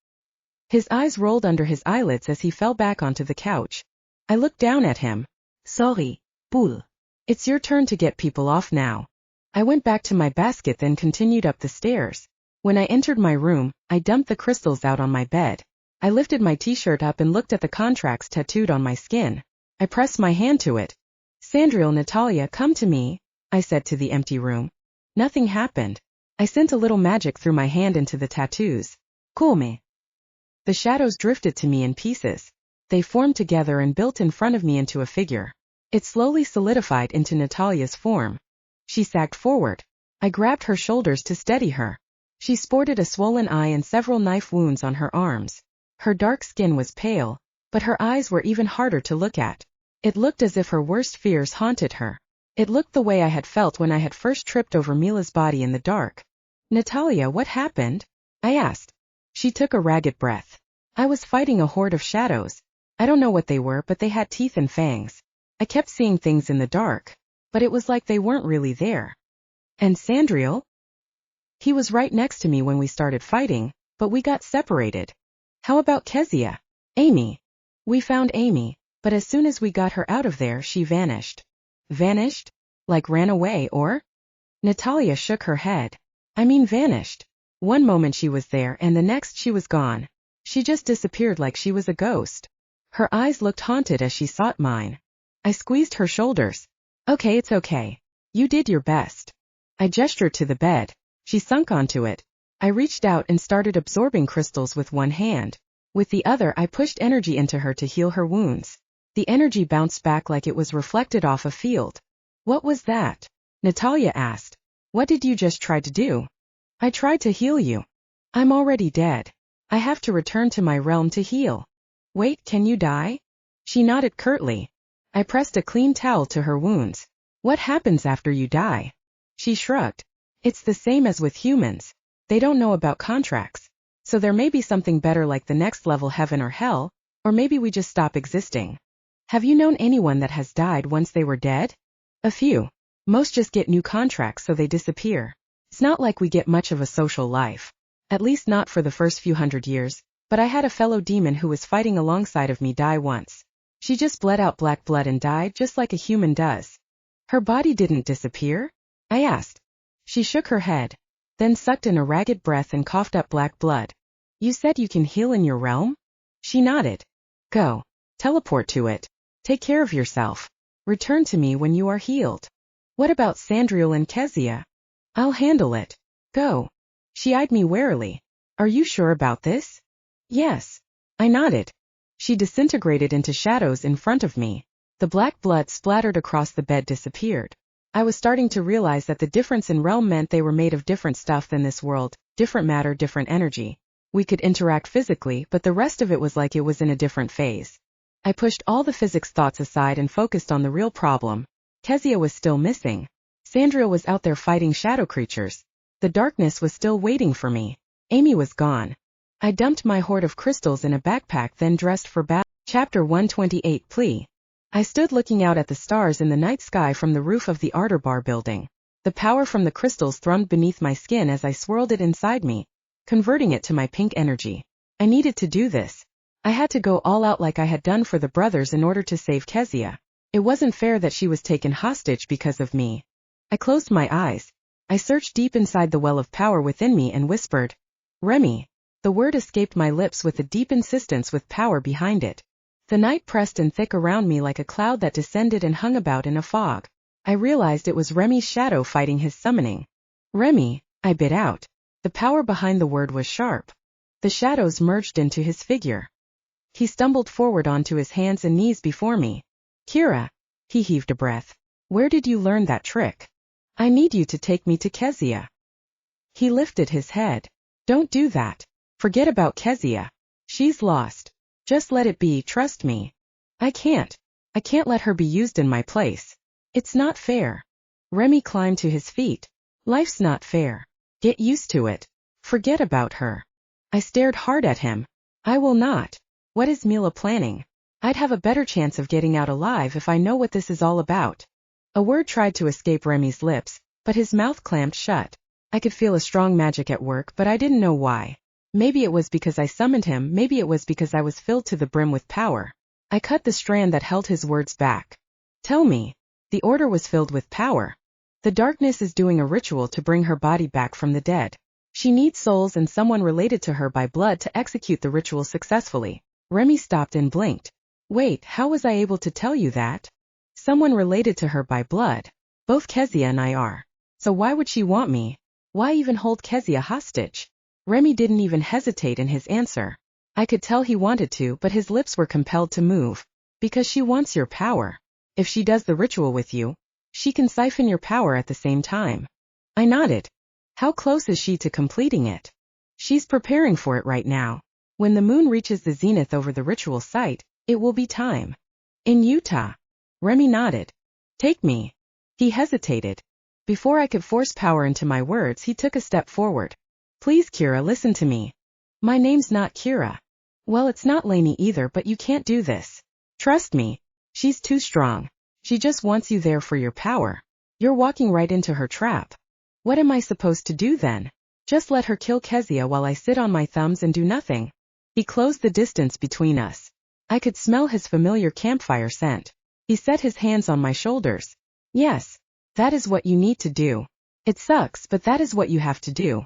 Speaker 1: His eyes rolled under his eyelids as he fell back onto the couch. I looked down at him. Sorry, Poule. It's your turn to get people off now. I went back to my basket, then continued up the stairs. When I entered my room, I dumped the crystals out on my bed. I lifted my t-shirt up and looked at the contracts tattooed on my skin. I pressed my hand to it. Sandriel, Natalia, come to me, I said to the empty room. Nothing happened. I sent a little magic through my hand into the tattoos. Cool me. The shadows drifted to me in pieces. They formed together and built in front of me into a figure. It slowly solidified into Natalia's form. She sagged forward. I grabbed her shoulders to steady her. She sported a swollen eye and several knife wounds on her arms. Her dark skin was pale, but her eyes were even harder to look at. It looked as if her worst fears haunted her. It looked the way I had felt when I had first tripped over Mila's body in the dark. Natalia, what happened? I asked. She took a ragged breath. I was fighting a horde of shadows. I don't know what they were, but they had teeth and fangs. I kept seeing things in the dark, but it was like they weren't really there. And Sandriel? He was right next to me when we started fighting, but we got separated. How about Kezia? Amy. We found Amy, but as soon as we got her out of there, she vanished. Vanished? Like ran away or? Natalia shook her head. I mean vanished. One moment she was there and the next she was gone. She just disappeared like she was a ghost. Her eyes looked haunted as she sought mine. I squeezed her shoulders. Okay, it's okay. You did your best. I gestured to the bed. She sunk onto it. I reached out and started absorbing crystals with one hand. With the other I pushed energy into her to heal her wounds. The energy bounced back like it was reflected off a field. What was that? Natalia asked. What did you just try to do? I tried to heal you. I'm already dead. I have to return to my realm to heal. Wait, can you die? She nodded curtly. I pressed a clean towel to her wounds. What happens after you die? She shrugged. It's the same as with humans. They don't know about contracts. So there may be something better like the next level, heaven or hell, or maybe we just stop existing. Have you known anyone that has died once they were dead? A few. Most just get new contracts so they disappear. It's not like we get much of a social life. At least not for the first few hundred years, but I had a fellow demon who was fighting alongside of me die once. She just bled out black blood and died just like a human does. Her body didn't disappear? I asked. She shook her head, then sucked in a ragged breath and coughed up black blood. You said you can heal in your realm? She nodded. Go. Teleport to it. Take care of yourself. Return to me when you are healed. What about Sandriel and Kezia? I'll handle it. Go. She eyed me warily. Are you sure about this? Yes. I nodded. She disintegrated into shadows in front of me. The black blood splattered across the bed disappeared. I was starting to realize that the difference in realm meant they were made of different stuff than this world, different matter, different energy. We could interact physically, but the rest of it was like it was in a different phase. I pushed all the physics thoughts aside and focused on the real problem. Kezia was still missing. Sandriel was out there fighting shadow creatures. The darkness was still waiting for me. Amy was gone. I dumped my hoard of crystals in a backpack, then dressed for battle. Chapter 128 Plea. I stood looking out at the stars in the night sky from the roof of the Ardor Bar building. The power from the crystals thrummed beneath my skin as I swirled it inside me, converting it to my pink energy. I needed to do this. I had to go all out like I had done for the brothers in order to save Kezia. It wasn't fair that she was taken hostage because of me. I closed my eyes. I searched deep inside the well of power within me and whispered, Remy. The word escaped my lips with a deep insistence with power behind it. The night pressed in thick around me like a cloud that descended and hung about in a fog. I realized it was Remy's shadow fighting his summoning. Remy, I bit out. The power behind the word was sharp. The shadows merged into his figure. He stumbled forward onto his hands and knees before me. Kira. He heaved a breath. Where did you learn that trick? I need you to take me to Kezia. He lifted his head. Don't do that. Forget about Kezia. She's lost. Just let it be, trust me. I can't let her be used in my place. It's not fair. Remy climbed to his feet. Life's not fair. Get used to it. Forget about her. I stared hard at him. I will not. What is Mila planning? I'd have a better chance of getting out alive if I know what this is all about. A word tried to escape Remy's lips, but his mouth clamped shut. I could feel a strong magic at work, but I didn't know why. Maybe it was because I summoned him, maybe it was because I was filled to the brim with power. I cut the strand that held his words back. Tell me. The order was filled with power. The darkness is doing a ritual to bring her body back from the dead. She needs souls and someone related to her by blood to execute the ritual successfully. Remy stopped and blinked. Wait, how was I able to tell you that? Someone related to her by blood. Both Kezia and I are. So why would she want me? Why even hold Kezia hostage? Remy didn't even hesitate in his answer. I could tell he wanted to, but his lips were compelled to move. Because she wants your power. If she does the ritual with you, she can siphon your power at the same time. I nodded. How close is she to completing it? She's preparing for it right now. When the moon reaches the zenith over the ritual site, it will be time. In Utah. Remy nodded. Take me. He hesitated. Before I could force power into my words, he took a step forward. Please, Kira, listen to me. My name's not Kira. Well, it's not Lanie either, but you can't do this. Trust me. She's too strong. She just wants you there for your power. You're walking right into her trap. What am I supposed to do then? Just let her kill Kezia while I sit on my thumbs and do nothing? He closed the distance between us. I could smell his familiar campfire scent. He set his hands on my shoulders. Yes, that is what you need to do. It sucks, but that is what you have to do.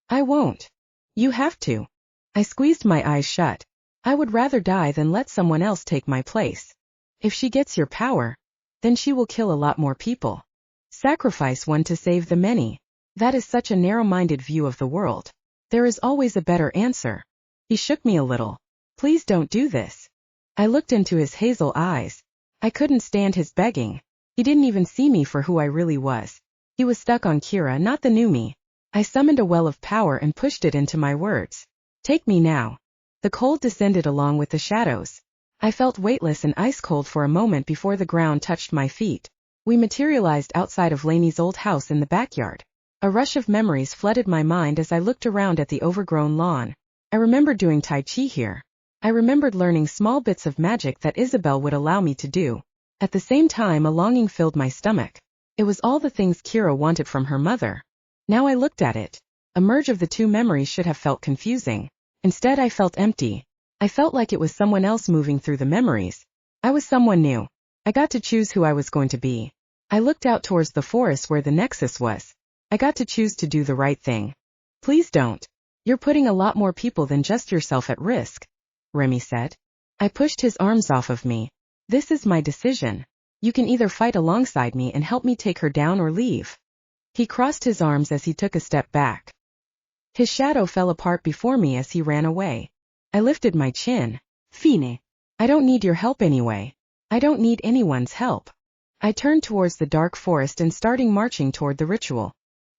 Speaker 1: I won't. You have to. I squeezed my eyes shut. I would rather die than let someone else take my place. If she gets your power, then she will kill a lot more people. Sacrifice one to save the many. That is such a narrow-minded view of the world. There is always a better answer. He shook me a little. Please don't do this. I looked into his hazel eyes. I couldn't stand his begging. He didn't even see me for who I really was. He was stuck on Kira, not the new me. I summoned a well of power and pushed it into my words. Take me now. The cold descended along with the shadows. I felt weightless and ice-cold for a moment before the ground touched my feet. We materialized outside of Lanie's old house in the backyard. A rush of memories flooded my mind as I looked around at the overgrown lawn. I remembered doing Tai Chi here. I remembered learning small bits of magic that Isabel would allow me to do. At the same time, a longing filled my stomach. It was all the things Kira wanted from her mother. Now I looked at it. A merge of the two memories should have felt confusing. Instead, I felt empty. I felt like it was someone else moving through the memories. I was someone new. I got to choose who I was going to be. I looked out towards the forest where the nexus was. I got to choose to do the right thing. Please don't. You're putting a lot more people than just yourself at risk, Remy said. I pushed his arms off of me. This is my decision. You can either fight alongside me and help me take her down or leave. He crossed his arms as he took a step back. His shadow fell apart before me as he ran away. I lifted my chin. Fine. I don't need your help anyway. I don't need anyone's help. I turned towards the dark forest and started marching toward the ritual.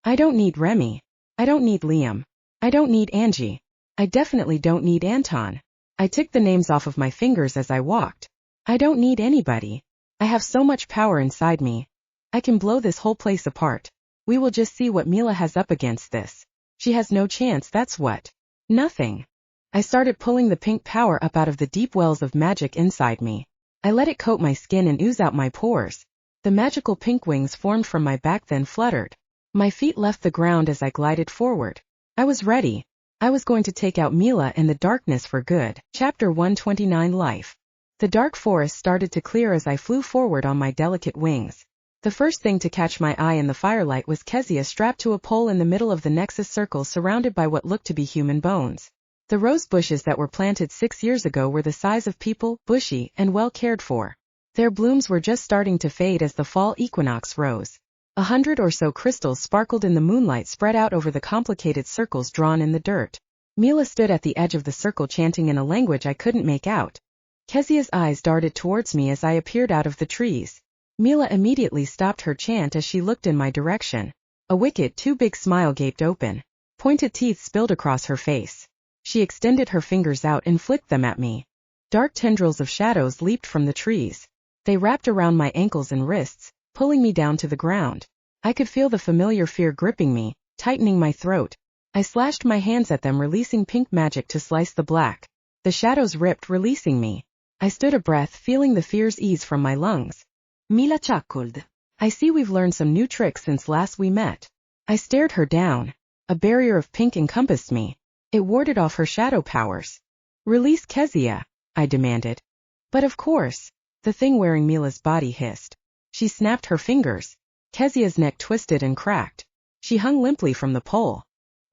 Speaker 1: I don't need Remy. I don't need Liam. I don't need Angie. I definitely don't need Anton. I ticked the names off of my fingers as I walked. I don't need anybody. I have so much power inside me. I can blow this whole place apart. We will just see what Mila has up against this. She has no chance, that's what. Nothing. I started pulling the pink power up out of the deep wells of magic inside me. I let it coat my skin and ooze out my pores. The magical pink wings formed from my back then fluttered. My feet left the ground as I glided forward. I was ready. I was going to take out Mila and the darkness for good. Chapter 129 Life. The dark forest started to clear as I flew forward on my delicate wings. The first thing to catch my eye in the firelight was Kezia strapped to a pole in the middle of the nexus circle surrounded by what looked to be human bones. The rose bushes that were planted 6 years ago were the size of people, bushy, and well cared for. Their blooms were just starting to fade as the fall equinox rose. 100 or so crystals sparkled in the moonlight spread out over the complicated circles drawn in the dirt. Mila stood at the edge of the circle chanting in a language I couldn't make out. Kezia's eyes darted towards me as I appeared out of the trees. Mila immediately stopped her chant as she looked in my direction. A wicked, too big smile gaped open. Pointed teeth spilled across her face. She extended her fingers out and flicked them at me. Dark tendrils of shadows leaped from the trees. They wrapped around my ankles and wrists, pulling me down to the ground. I could feel the familiar fear gripping me, tightening my throat. I slashed my hands at them, releasing pink magic to slice the black. The shadows ripped, releasing me. I stood a breath, feeling the fears ease from my lungs. Mila chuckled. I see we've learned some new tricks since last we met. I stared her down. A barrier of pink encompassed me. It warded off her shadow powers. Release Kezia, I demanded. But of course. The thing wearing Mila's body hissed. She snapped her fingers. Kezia's neck twisted and cracked. She hung limply from the pole.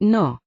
Speaker 1: No.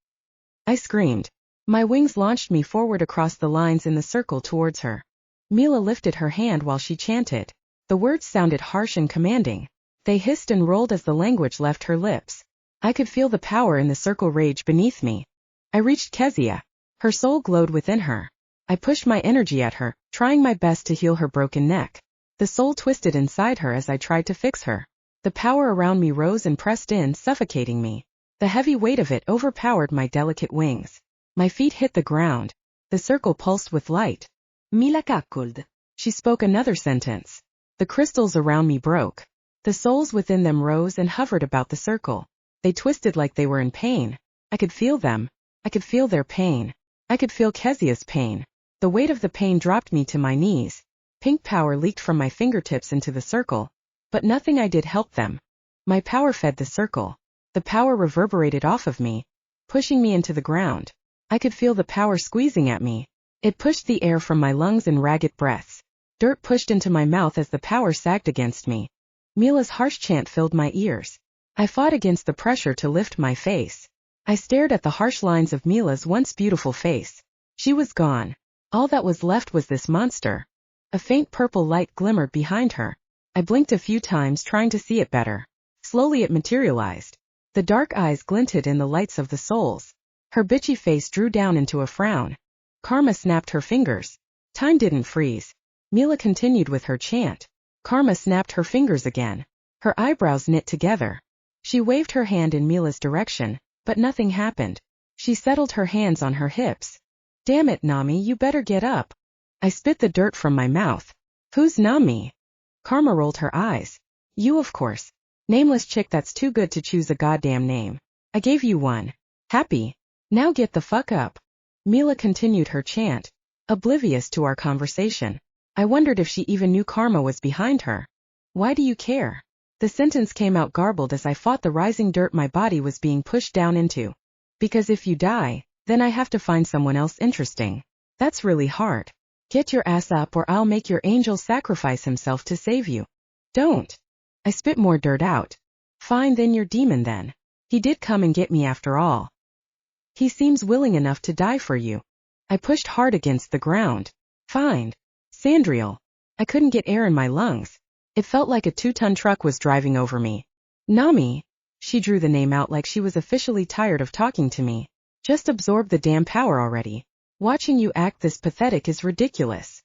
Speaker 1: I screamed. My wings launched me forward across the lines in the circle towards her. Mila lifted her hand while she chanted. The words sounded harsh and commanding. They hissed and rolled as the language left her lips. I could feel the power in the circle rage beneath me. I reached Kezia. Her soul glowed within her. I pushed my energy at her, trying my best to heal her broken neck. The soul twisted inside her as I tried to fix her. The power around me rose and pressed in, suffocating me. The heavy weight of it overpowered my delicate wings. My feet hit the ground. The circle pulsed with light. Mila cackled. She spoke another sentence. The crystals around me broke. The souls within them rose and hovered about the circle. They twisted like they were in pain. I could feel them. I could feel their pain. I could feel Kezia's pain. The weight of the pain dropped me to my knees. Pink power leaked from my fingertips into the circle. But nothing I did helped them. My power fed the circle. The power reverberated off of me, pushing me into the ground. I could feel the power squeezing at me. It pushed the air from my lungs in ragged breaths. Dirt pushed into my mouth as the power sagged against me. Mila's harsh chant filled my ears. I fought against the pressure to lift my face. I stared at the harsh lines of Mila's once beautiful face. She was gone. All that was left was this monster. A faint purple light glimmered behind her. I blinked a few times trying to see it better. Slowly it materialized. The dark eyes glinted in the lights of the souls. Her bitchy face drew down into a frown. Karma snapped her fingers. Time didn't freeze. Mila continued with her chant. Karma snapped her fingers again. Her eyebrows knit together. She waved her hand in Mila's direction, but nothing happened. She settled her hands on her hips. Damn it, Nami, you better get up. I spit the dirt from my mouth. Who's Nami? Karma rolled her eyes. You, of course. Nameless chick that's too good to choose a goddamn name. I gave you one. Happy. Now get the fuck up. Mila continued her chant, oblivious to our conversation. I wondered if she even knew Karma was behind her. Why do you care? The sentence came out garbled as I fought the rising dirt my body was being pushed down into. Because if you die, then I have to find someone else interesting. That's really hard. Get your ass up or I'll make your angel sacrifice himself to save you. Don't. I spit more dirt out. Fine, then you're demon then. He did come and get me after all. He seems willing enough to die for you. I pushed hard against the ground. Fine. Sandriel. I couldn't get air in my lungs. It felt like a 2-ton truck was driving over me. Nami. She drew the name out like she was officially tired of talking to me. Just absorb the damn power already. Watching you act this pathetic is ridiculous.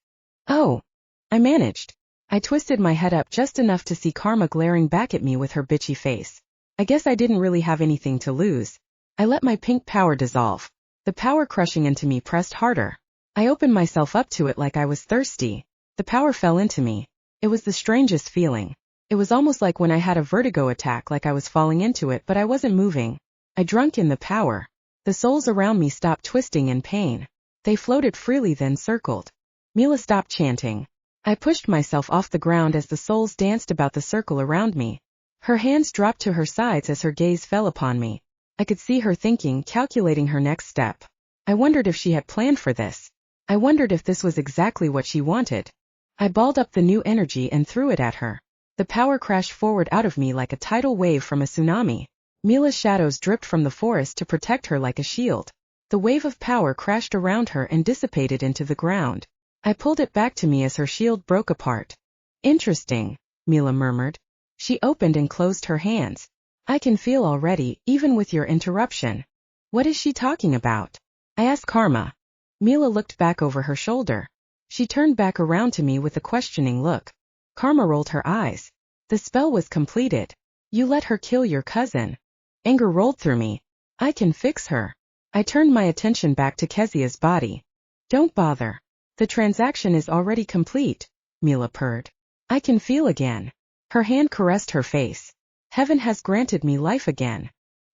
Speaker 1: Oh. I managed. I twisted my head up just enough to see Karma glaring back at me with her bitchy face. I guess I didn't really have anything to lose. I let my pink power dissolve. The power crushing into me pressed harder. I opened myself up to it like I was thirsty. The power fell into me. It was the strangest feeling. It was almost like when I had a vertigo attack, like I was falling into it but I wasn't moving. I drank in the power. The souls around me stopped twisting in pain. They floated freely then circled. Mila stopped chanting. I pushed myself off the ground as the souls danced about the circle around me. Her hands dropped to her sides as her gaze fell upon me. I could see her thinking, calculating her next step. I wondered if she had planned for this. I wondered if this was exactly what she wanted. I balled up the new energy and threw it at her. The power crashed forward out of me like a tidal wave from a tsunami. Mila's shadows dripped from the forest to protect her like a shield. The wave of power crashed around her and dissipated into the ground. I pulled it back to me as her shield broke apart. Interesting, Mila murmured. She opened and closed her hands. I can feel already, even with your interruption. What is she talking about? I asked Karma. Mila looked back over her shoulder. She turned back around to me with a questioning look. Karma rolled her eyes. The spell was completed. You let her kill your cousin. Anger rolled through me. I can fix her. I turned my attention back to Kezia's body. Don't bother. The transaction is already complete, Mila purred. I can feel again. Her hand caressed her face. Heaven has granted me life again.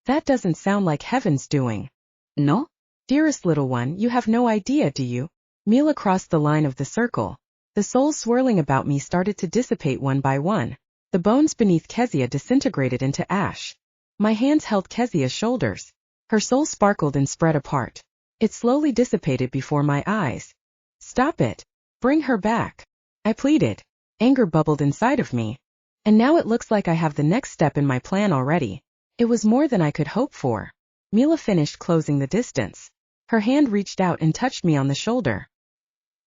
Speaker 1: That doesn't sound like heaven's doing.
Speaker 2: No?
Speaker 1: Dearest little one, you have no idea, do you? Mila crossed the line of the circle. The souls swirling about me started to dissipate one by one. The bones beneath Kezia disintegrated into ash. My hands held Kezia's shoulders. Her soul sparkled and spread apart. It slowly dissipated before my eyes. Stop it. Bring her back. I pleaded. Anger bubbled inside of me. And now it looks like I have the next step in my plan already. It was more than I could hope for. Mila finished closing the distance. Her hand reached out and touched me on the shoulder.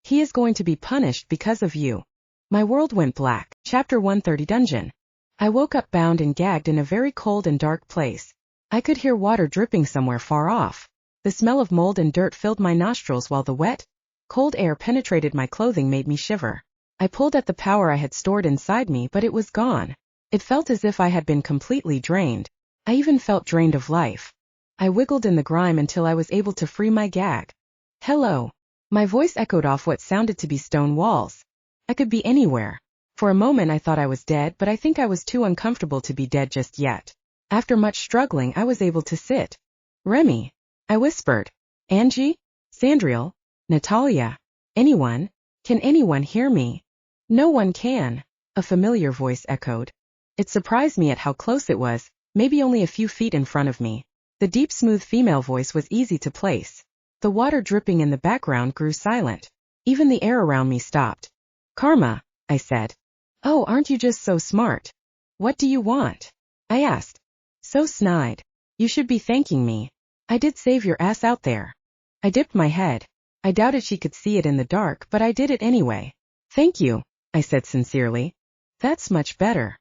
Speaker 1: He is going to be punished because of you. My world went black. Chapter 130 Dungeon. I woke up bound and gagged in a very cold and dark place. I could hear water dripping somewhere far off. The smell of mold and dirt filled my nostrils while the wet, cold air penetrated my clothing made me shiver. I pulled at the power I had stored inside me but it was gone. It felt as if I had been completely drained. I even felt drained of life. I wiggled in the grime until I was able to free my gag. Hello. My voice echoed off what sounded to be stone walls. I could be anywhere. For a moment I thought I was dead, but I think I was too uncomfortable to be dead just yet. After much struggling, I was able to sit. Remy, I whispered. Angie? Sandriel? Natalia? Anyone? Can anyone hear me? No one can, a familiar voice echoed. It surprised me at how close it was, maybe only a few feet in front of me. The deep, smooth female voice was easy to place. The water dripping in the background grew silent. Even the air around me stopped. Karma, I said. Oh, aren't you just so smart? What do you want? I asked. So snide. You should be thanking me. I did save your ass out there. I dipped my head. I doubted she could see it in the dark, but I did it anyway. Thank you, I said sincerely. That's much better.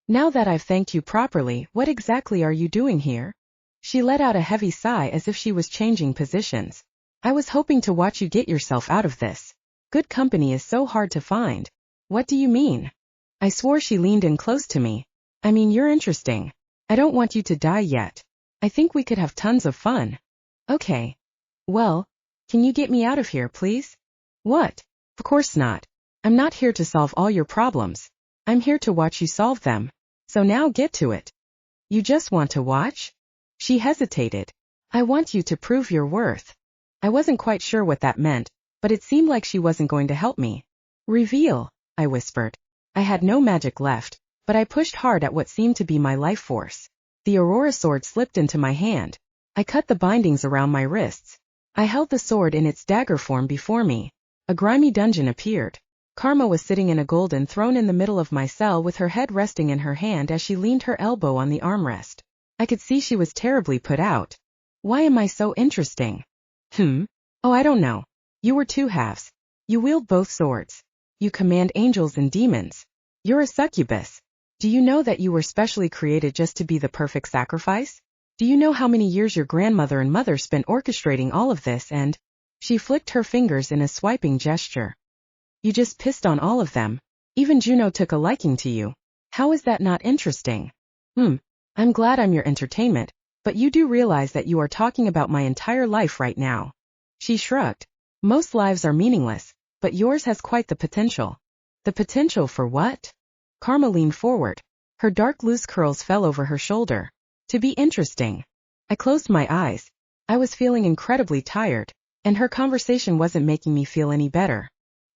Speaker 1: Now that I've thanked you properly, what exactly are you doing here? She let out a heavy sigh as if she was changing positions. I was hoping to watch you get yourself out of this. Good company is so hard to find. What do you mean? I swore. She leaned in close to me. I mean, you're interesting. I don't want you to die yet. I think we could have tons of fun. Okay. Well, can you get me out of here, please? What? Of course not. I'm not here to solve all your problems. I'm here to watch you solve them. So now get to it. You just want to watch? She hesitated. I want you to prove your worth. I wasn't quite sure what that meant, but it seemed like she wasn't going to help me. Reveal, I whispered. I had no magic left, but I pushed hard at what seemed to be my life force. The Aurora sword slipped into my hand. I cut the bindings around my wrists. I held the sword in its dagger form before me. A grimy dungeon appeared. Karma was sitting in a golden throne in the middle of my cell with her head resting in her hand as she leaned her elbow on the armrest. I could see she was terribly put out. Why am I so interesting? Oh, I don't know. You were two halves. You wield both swords. You command angels and demons. You're a succubus. Do you know that you were specially created just to be the perfect sacrifice? Do you know how many years your grandmother and mother spent orchestrating all of this and... She flicked her fingers in a swiping gesture. You just pissed on all of them. Even Juno took a liking to you. How is that not interesting? I'm glad I'm your entertainment, but you do realize that you are talking about my entire life right now. She shrugged. Most lives are meaningless, but yours has quite the potential. The potential for what? Karma leaned forward. Her dark loose curls fell over her shoulder. To be interesting. I closed my eyes. I was feeling incredibly tired, and her conversation wasn't making me feel any better.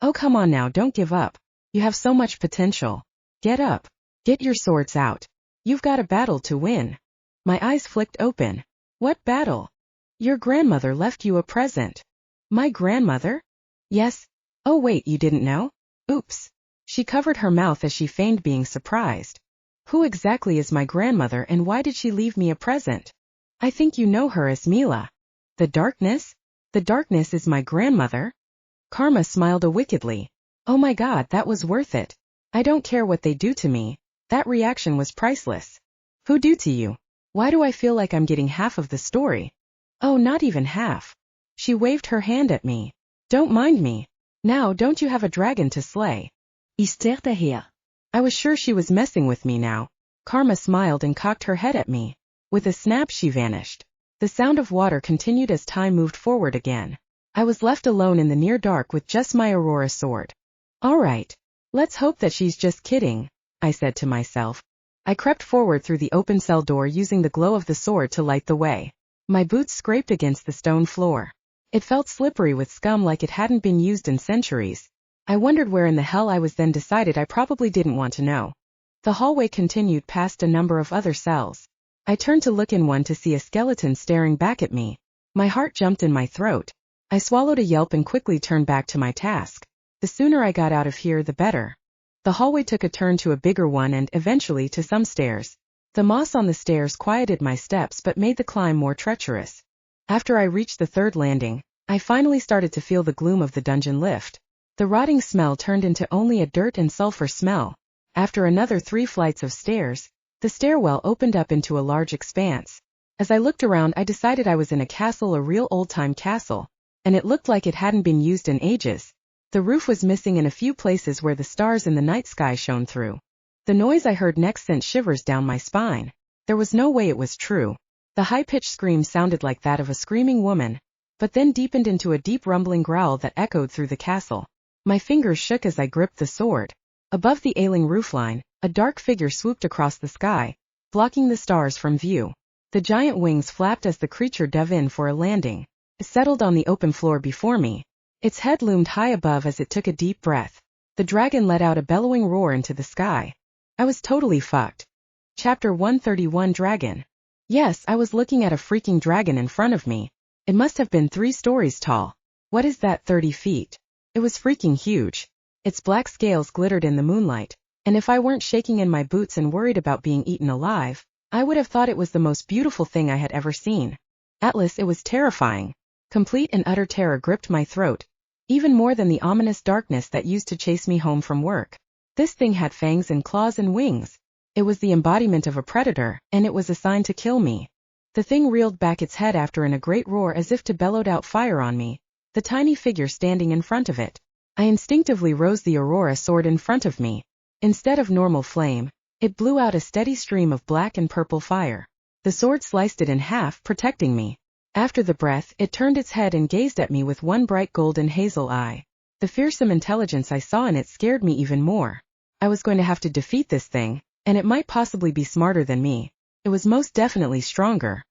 Speaker 1: Oh, come on now, don't give up. You have so much potential. Get up. Get your swords out. You've got a battle to win. My eyes flicked open. What battle? Your grandmother left you a present. My grandmother? Yes. Oh wait, you didn't know? Oops. She covered her mouth as she feigned being surprised. Who exactly is my grandmother and why did she leave me a present? I think you know her as Mila. The darkness? The darkness is my grandmother? Karma smiled wickedly. Oh my god, that was worth it. I don't care what they do to me. That reaction was priceless. Who do to you? Why do I feel like I'm getting half of the story? Oh, not even half. She waved her hand at me. Don't mind me. Now don't you have a dragon to slay?
Speaker 2: Ister daher.
Speaker 1: I was sure she was messing with me now. Karma smiled and cocked her head at me. With a snap she vanished. The sound of water continued as time moved forward again. I was left alone in the near dark with just my Aurora sword. All right. Let's hope that she's just kidding, I said to myself. I crept forward through the open cell door using the glow of the sword to light the way. My boots scraped against the stone floor. It felt slippery with scum like it hadn't been used in centuries. I wondered where in the hell I was, then decided I probably didn't want to know. The hallway continued past a number of other cells. I turned to look in one to see a skeleton staring back at me. My heart jumped in my throat. I swallowed a yelp and quickly turned back to my task. The sooner I got out of here, the better. The hallway took a turn to a bigger one and, eventually, to some stairs. The moss on the stairs quieted my steps but made the climb more treacherous. After I reached the third landing, I finally started to feel the gloom of the dungeon lift. The rotting smell turned into only a dirt and sulfur smell. After another 3 flights of stairs, the stairwell opened up into a large expanse. As I looked around, I decided I was in a castle, a real old-time castle, and it looked like it hadn't been used in ages. The roof was missing in a few places where the stars in the night sky shone through. The noise I heard next sent shivers down my spine. There was no way it was true. The high-pitched scream sounded like that of a screaming woman, but then deepened into a deep rumbling growl that echoed through the castle. My fingers shook as I gripped the sword. Above the ailing roofline, a dark figure swooped across the sky, blocking the stars from view. The giant wings flapped as the creature dove in for a landing. It settled on the open floor before me. Its head loomed high above as it took a deep breath. The dragon let out a bellowing roar into the sky. I was totally fucked. Chapter 131 Dragon. Yes, I was looking at a freaking dragon in front of me. It must have been 3 stories tall. What is that, 30 feet? It was freaking huge. Its black scales glittered in the moonlight, and if I weren't shaking in my boots and worried about being eaten alive, I would have thought it was the most beautiful thing I had ever seen. Atlas, it was terrifying. Complete and utter terror gripped my throat, even more than the ominous darkness that used to chase me home from work. This thing had fangs and claws and wings. It was the embodiment of a predator, and it was assigned to kill me. The thing reeled back its head after in a great roar as if to bellowed out fire on me, the tiny figure standing in front of it. I instinctively rose the Aurora sword in front of me. Instead of normal flame, it blew out a steady stream of black and purple fire. The sword sliced it in half, protecting me. After the breath, it turned its head and gazed at me with one bright golden hazel eye. The fearsome intelligence I saw in it scared me even more. I was going to have to defeat this thing, and it might possibly be smarter than me. It was most definitely stronger.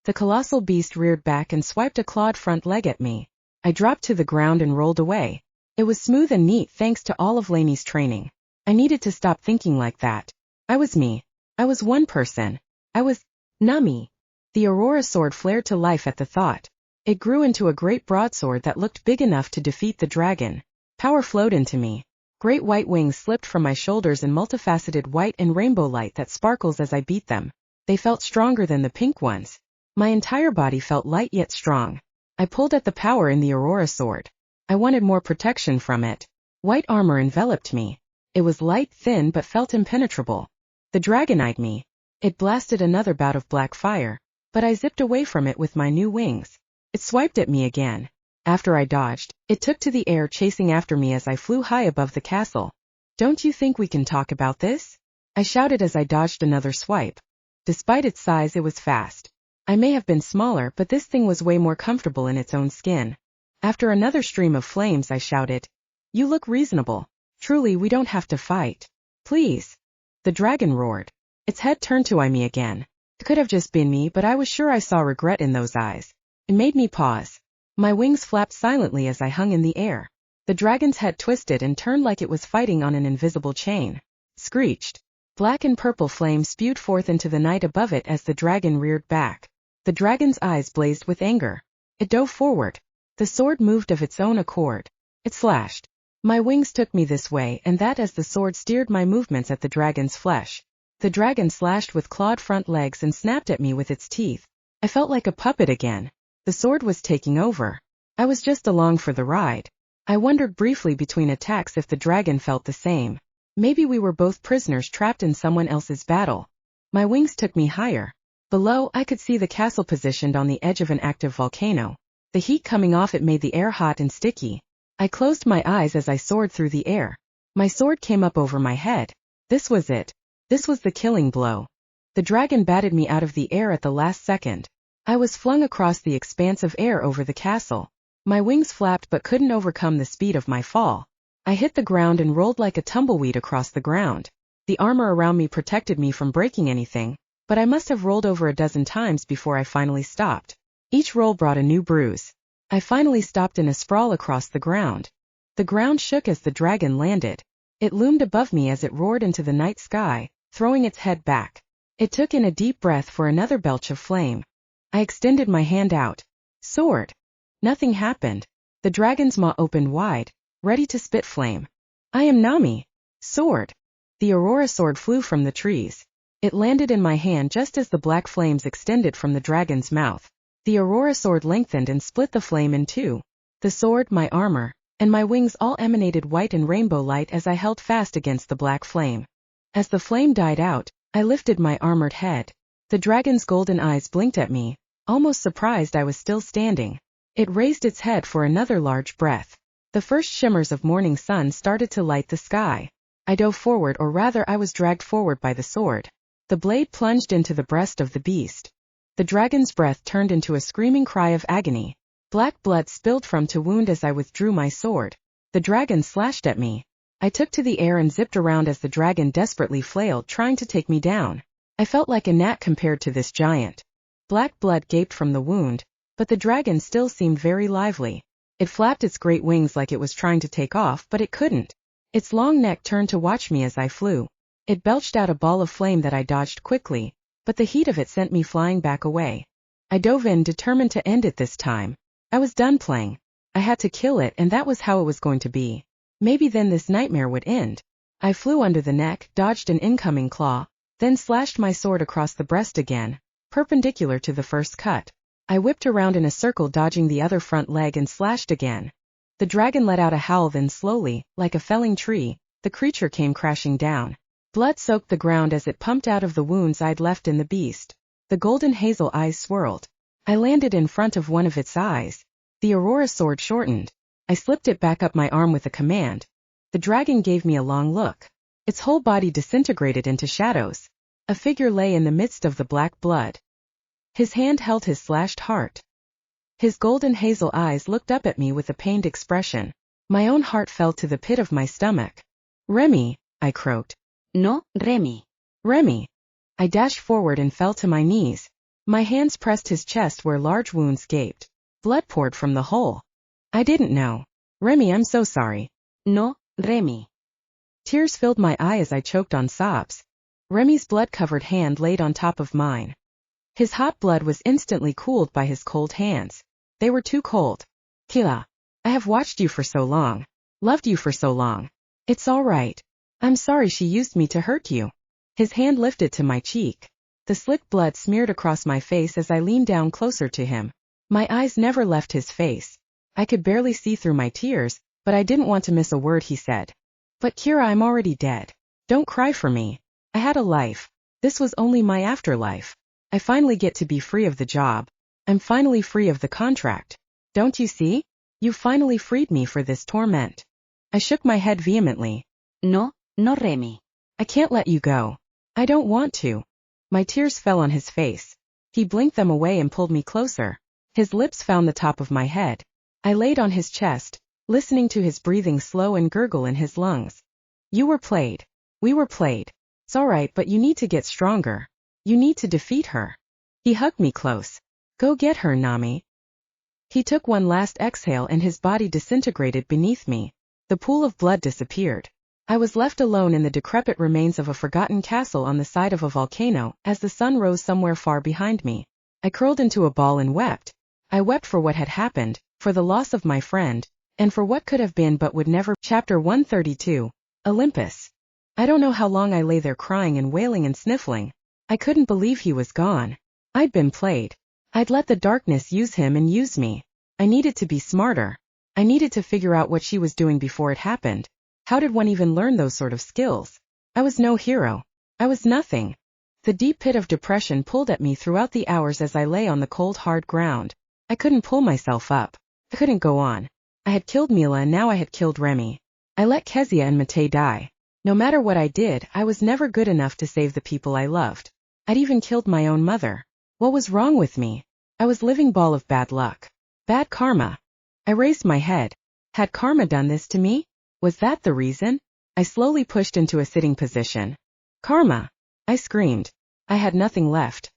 Speaker 1: The colossal beast reared back and swiped a clawed front leg at me. I dropped to the ground and rolled away. It was smooth and neat thanks to all of Lanie's training. I needed to stop thinking like that. I was me. I was one person. I was Nami. The Aurora sword flared to life at the thought. It grew into a great broadsword that looked big enough to defeat the dragon. Power flowed into me. Great white wings slipped from my shoulders in multifaceted white and rainbow light that sparkles as I beat them. They felt stronger than the pink ones. My entire body felt light yet strong. I pulled at the power in the Aurora sword. I wanted more protection from it. White armor enveloped me. It was light, thin, but felt impenetrable. The dragon eyed me. It blasted another bout of black fire, but I zipped away from it with my new wings. It swiped at me again. After I dodged, it took to the air, chasing after me as I flew high above the castle. "Don't you think we can talk about this?" I shouted as I dodged another swipe. Despite its size, it was fast. I may have been smaller, but this thing was way more comfortable in its own skin. After another stream of flames, I shouted, "You look reasonable. Truly, we don't have to fight. Please." The dragon roared. Its head turned to eye me again. It could have just been me, but I was sure I saw regret in those eyes. It made me pause. My wings flapped silently as I hung in the air. The dragon's head twisted and turned like it was fighting on an invisible chain. Screeched. Black and purple flames spewed forth into the night above it as the dragon reared back. The dragon's eyes blazed with anger. It dove forward. The sword moved of its own accord. It slashed. My wings took me this way and that as the sword steered my movements at the dragon's flesh. The dragon slashed with clawed front legs and snapped at me with its teeth. I felt like a puppet again. The sword was taking over. I was just along for the ride. I wondered briefly between attacks if the dragon felt the same. Maybe we were both prisoners trapped in someone else's battle. My wings took me higher. Below, I could see the castle positioned on the edge of an active volcano. The heat coming off it made the air hot and sticky. I closed my eyes as I soared through the air. My sword came up over my head. This was it. This was the killing blow. The dragon batted me out of the air at the last second. I was flung across the expanse of air over the castle. My wings flapped but couldn't overcome the speed of my fall. I hit the ground and rolled like a tumbleweed across the ground. The armor around me protected me from breaking anything, but I must have rolled over a dozen times before I finally stopped. Each roll brought a new bruise. I finally stopped in a sprawl across the ground. The ground shook as the dragon landed. It loomed above me as it roared into the night sky, throwing its head back. It took in a deep breath for another belch of flame. I extended my hand out. Sword. Nothing happened. The dragon's maw opened wide, ready to spit flame. I am Nami. Sword. The Aurora sword flew from the trees. It landed in my hand just as the black flames extended from the dragon's mouth. The Aurora sword lengthened and split the flame in two. The sword, my armor, and my wings all emanated white and rainbow light as I held fast against the black flame. As the flame died out, I lifted my armored head. The dragon's golden eyes blinked at me, almost surprised I was still standing. It raised its head for another large breath. The first shimmers of morning sun started to light the sky. I dove forward, or rather I was dragged forward by the sword. The blade plunged into the breast of the beast. The dragon's breath turned into a screaming cry of agony. Black blood spilled from the wound as I withdrew my sword. The dragon slashed at me. I took to the air and zipped around as the dragon desperately flailed, trying to take me down. I felt like a gnat compared to this giant. Black blood gaped from the wound, but the dragon still seemed very lively. It flapped its great wings like it was trying to take off, but it couldn't. Its long neck turned to watch me as I flew. It belched out a ball of flame that I dodged quickly, but the heat of it sent me flying back away. I dove in, determined to end it this time. I was done playing. I had to kill it, and that was how it was going to be. Maybe then this nightmare would end. I flew under the neck, dodged an incoming claw, then slashed my sword across the breast again, perpendicular to the first cut. I whipped around in a circle, dodging the other front leg, and slashed again. The dragon let out a howl, then slowly, like a felling tree, the creature came crashing down. Blood soaked the ground as it pumped out of the wounds I'd left in the beast. The golden hazel eyes swirled. I landed in front of one of its eyes. The aurora sword shortened. I slipped it back up my arm with a command. The dragon gave me a long look. Its whole body disintegrated into shadows. A figure lay in the midst of the black blood. His hand held his slashed heart. His golden hazel eyes looked up at me with a pained expression. My own heart fell to the pit of my stomach. "Remy," I croaked.
Speaker 2: No, Remy.
Speaker 1: "Remy." I dashed forward and fell to my knees. My hands pressed his chest where large wounds gaped. Blood poured from the hole. "I didn't know. Remy, I'm so sorry."
Speaker 2: No, Remy.
Speaker 1: Tears filled my eye as I choked on sobs. Remy's blood-covered hand laid on top of mine. His hot blood was instantly cooled by his cold hands. They were too cold. "Kila, I have watched you for so long. Loved you for so long. It's all right. I'm sorry she used me to hurt you." His hand lifted to my cheek. The slick blood smeared across my face as I leaned down closer to him. My eyes never left his face. I could barely see through my tears, but I didn't want to miss a word he said. "But Kira, I'm already dead. Don't cry for me. I had a life. This was only my afterlife. I finally get to be free of the job. I'm finally free of the contract. Don't you see? You finally freed me for this torment." I shook my head vehemently.
Speaker 2: No, no, Remy.
Speaker 1: "I can't let you go. I don't want to." My tears fell on his face. He blinked them away and pulled me closer. His lips found the top of my head. I laid on his chest, listening to his breathing slow and gurgle in his lungs. "You were played. We were played. It's all right, but you need to get stronger. You need to defeat her." He hugged me close. "Go get her, Nami." He took one last exhale and his body disintegrated beneath me. The pool of blood disappeared. I was left alone in the decrepit remains of a forgotten castle on the side of a volcano as the sun rose somewhere far behind me. I curled into a ball and wept. I wept for what had happened, for the loss of my friend, and for what could have been but would never. Chapter 132. Olympus. I don't know how long I lay there crying and wailing and sniffling. I couldn't believe he was gone. I'd been played. I'd let the darkness use him and use me. I needed to be smarter. I needed to figure out what she was doing before it happened. How did one even learn those sort of skills? I was no hero. I was nothing. The deep pit of depression pulled at me throughout the hours as I lay on the cold, hard ground. I couldn't pull myself up. I couldn't go on. I had killed Mila and now I had killed Remy. I let Kezia and Mate die. No matter what I did, I was never good enough to save the people I loved. I'd even killed my own mother. What was wrong with me? I was living ball of bad luck. Bad karma. I raised my head. Had karma done this to me? Was that the reason? I slowly pushed into a sitting position. "Karma!" I screamed. I had nothing left.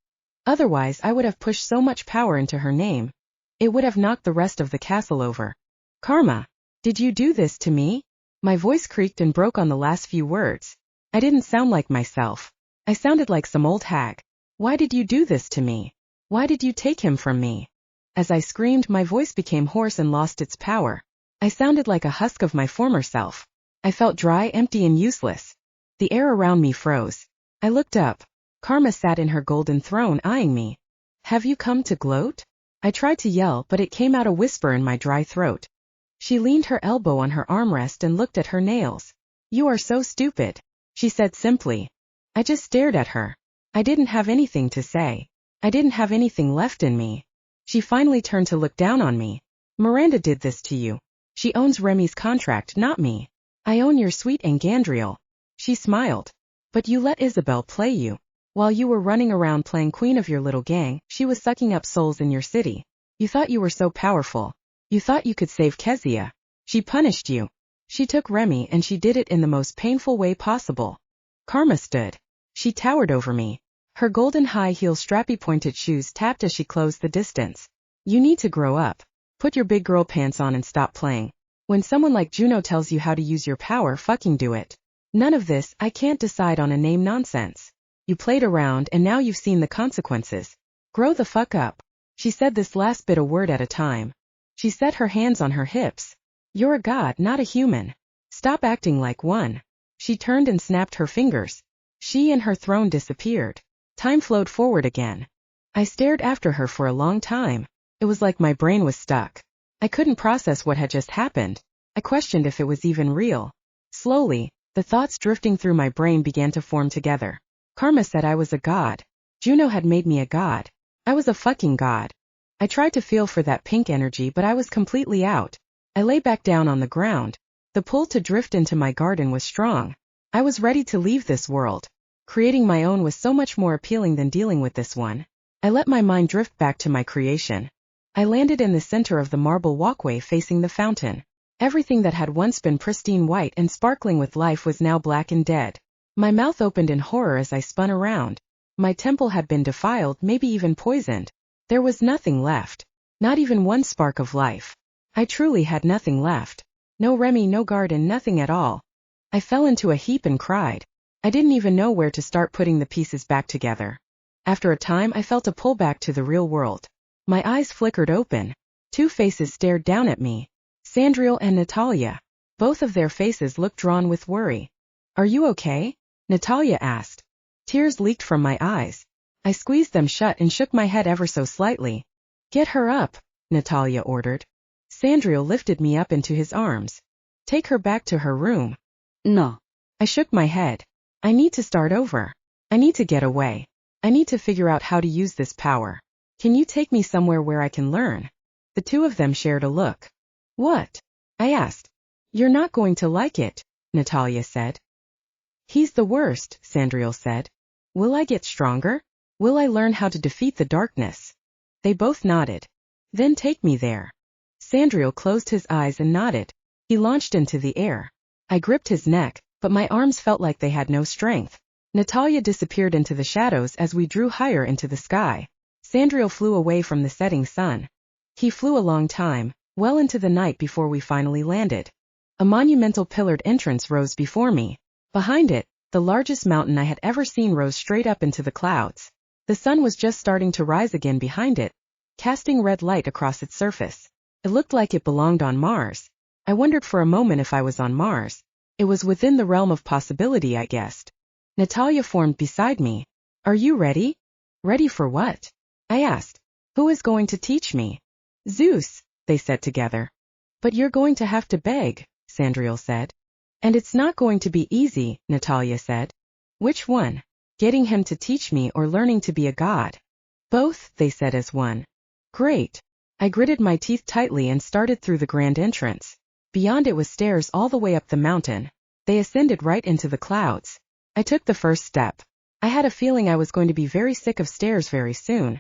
Speaker 1: Otherwise, I would have pushed so much power into her name. It would have knocked the rest of the castle over. "Karma! Did you do this to me?" My voice creaked and broke on the last few words. I didn't sound like myself. I sounded like some old hag. "Why did you do this to me? Why did you take him from me?" As I screamed, my voice became hoarse and lost its power. I sounded like a husk of my former self. I felt dry, empty, and useless. The air around me froze. I looked up. Karma sat in her golden throne, eyeing me. "Have you come to gloat?" I tried to yell, but it came out a whisper in my dry throat. She leaned her elbow on her armrest and looked at her nails. "You are so stupid," she said simply. I just stared at her. I didn't have anything to say. I didn't have anything left in me. She finally turned to look down on me. "Miranda did this to you. She owns Remy's contract, not me. I own your sweet Angandriel." She smiled. "But you let Isabel play you. While you were running around playing queen of your little gang, she was sucking up souls in your city. You thought you were so powerful. You thought you could save Kezia. She punished you. She took Remy and she did it in the most painful way possible. Karma stood. She towered over me. Her golden high-heel strappy pointed shoes tapped as she closed the distance. You need to grow up. Put your big girl pants on and stop playing. When someone like Juno tells you how to use your power, fucking do it. None of this, I can't decide on a name nonsense. You played around and now you've seen the consequences. Grow the fuck up. She said this last bit a word at a time. She set her hands on her hips. You're a god, not a human. Stop acting like one. She turned and snapped her fingers. She and her throne disappeared. Time flowed forward again. I stared after her for a long time. It was like my brain was stuck. I couldn't process what had just happened. I questioned if it was even real. Slowly, the thoughts drifting through my brain began to form together. Karma said I was a god. Juno had made me a god. I was a fucking god. I tried to feel for that pink energy, but I was completely out. I lay back down on the ground. The pull to drift into my garden was strong. I was ready to leave this world. Creating my own was so much more appealing than dealing with this one. I let my mind drift back to my creation. I landed in the center of the marble walkway facing the fountain. Everything that had once been pristine white and sparkling with life was now black and dead. My mouth opened in horror as I spun around. My temple had been defiled, maybe even poisoned. There was nothing left. Not even one spark of life. I truly had nothing left. No Remy, no garden, nothing at all. I fell into a heap and cried. I didn't even know where to start putting the pieces back together. After a time I felt a pull back to the real world. My eyes flickered open. Two faces stared down at me. Sandriel and Natalia. Both of their faces looked drawn with worry. Are you okay? Natalia asked. Tears leaked from my eyes. I squeezed them shut and shook my head ever so slightly. Get her up, Natalia ordered. Sandriel lifted me up into his arms. Take her back to her room.
Speaker 2: No.
Speaker 1: I shook my head. I need to start over. I need to get away. I need to figure out how to use this power. Can you take me somewhere where I can learn? The two of them shared a look. What? I asked. You're not going to like it, Natalia said. He's the worst, Sandriel said. Will I get stronger? Will I learn how to defeat the darkness? They both nodded. Then take me there. Sandriel closed his eyes and nodded. He launched into the air. I gripped his neck, but my arms felt like they had no strength. Natalia disappeared into the shadows as we drew higher into the sky. Sandriel flew away from the setting sun. He flew a long time, well into the night before we finally landed. A monumental pillared entrance rose before me. Behind it, the largest mountain I had ever seen rose straight up into the clouds. The sun was just starting to rise again behind it, casting red light across its surface. It looked like it belonged on Mars. I wondered for a moment if I was on Mars. It was within the realm of possibility, I guessed. Natalia formed beside me. Are you ready? Ready for what? I asked. Who is going to teach me? Zeus, they said together. But you're going to have to beg, Sandriel said. And it's not going to be easy, Natalia said. Which one? Getting him to teach me or learning to be a god? Both, they said as one. Great. I gritted my teeth tightly and started through the grand entrance. Beyond it was stairs all the way up the mountain. They ascended right into the clouds. I took the first step. I had a feeling I was going to be very sick of stairs very soon.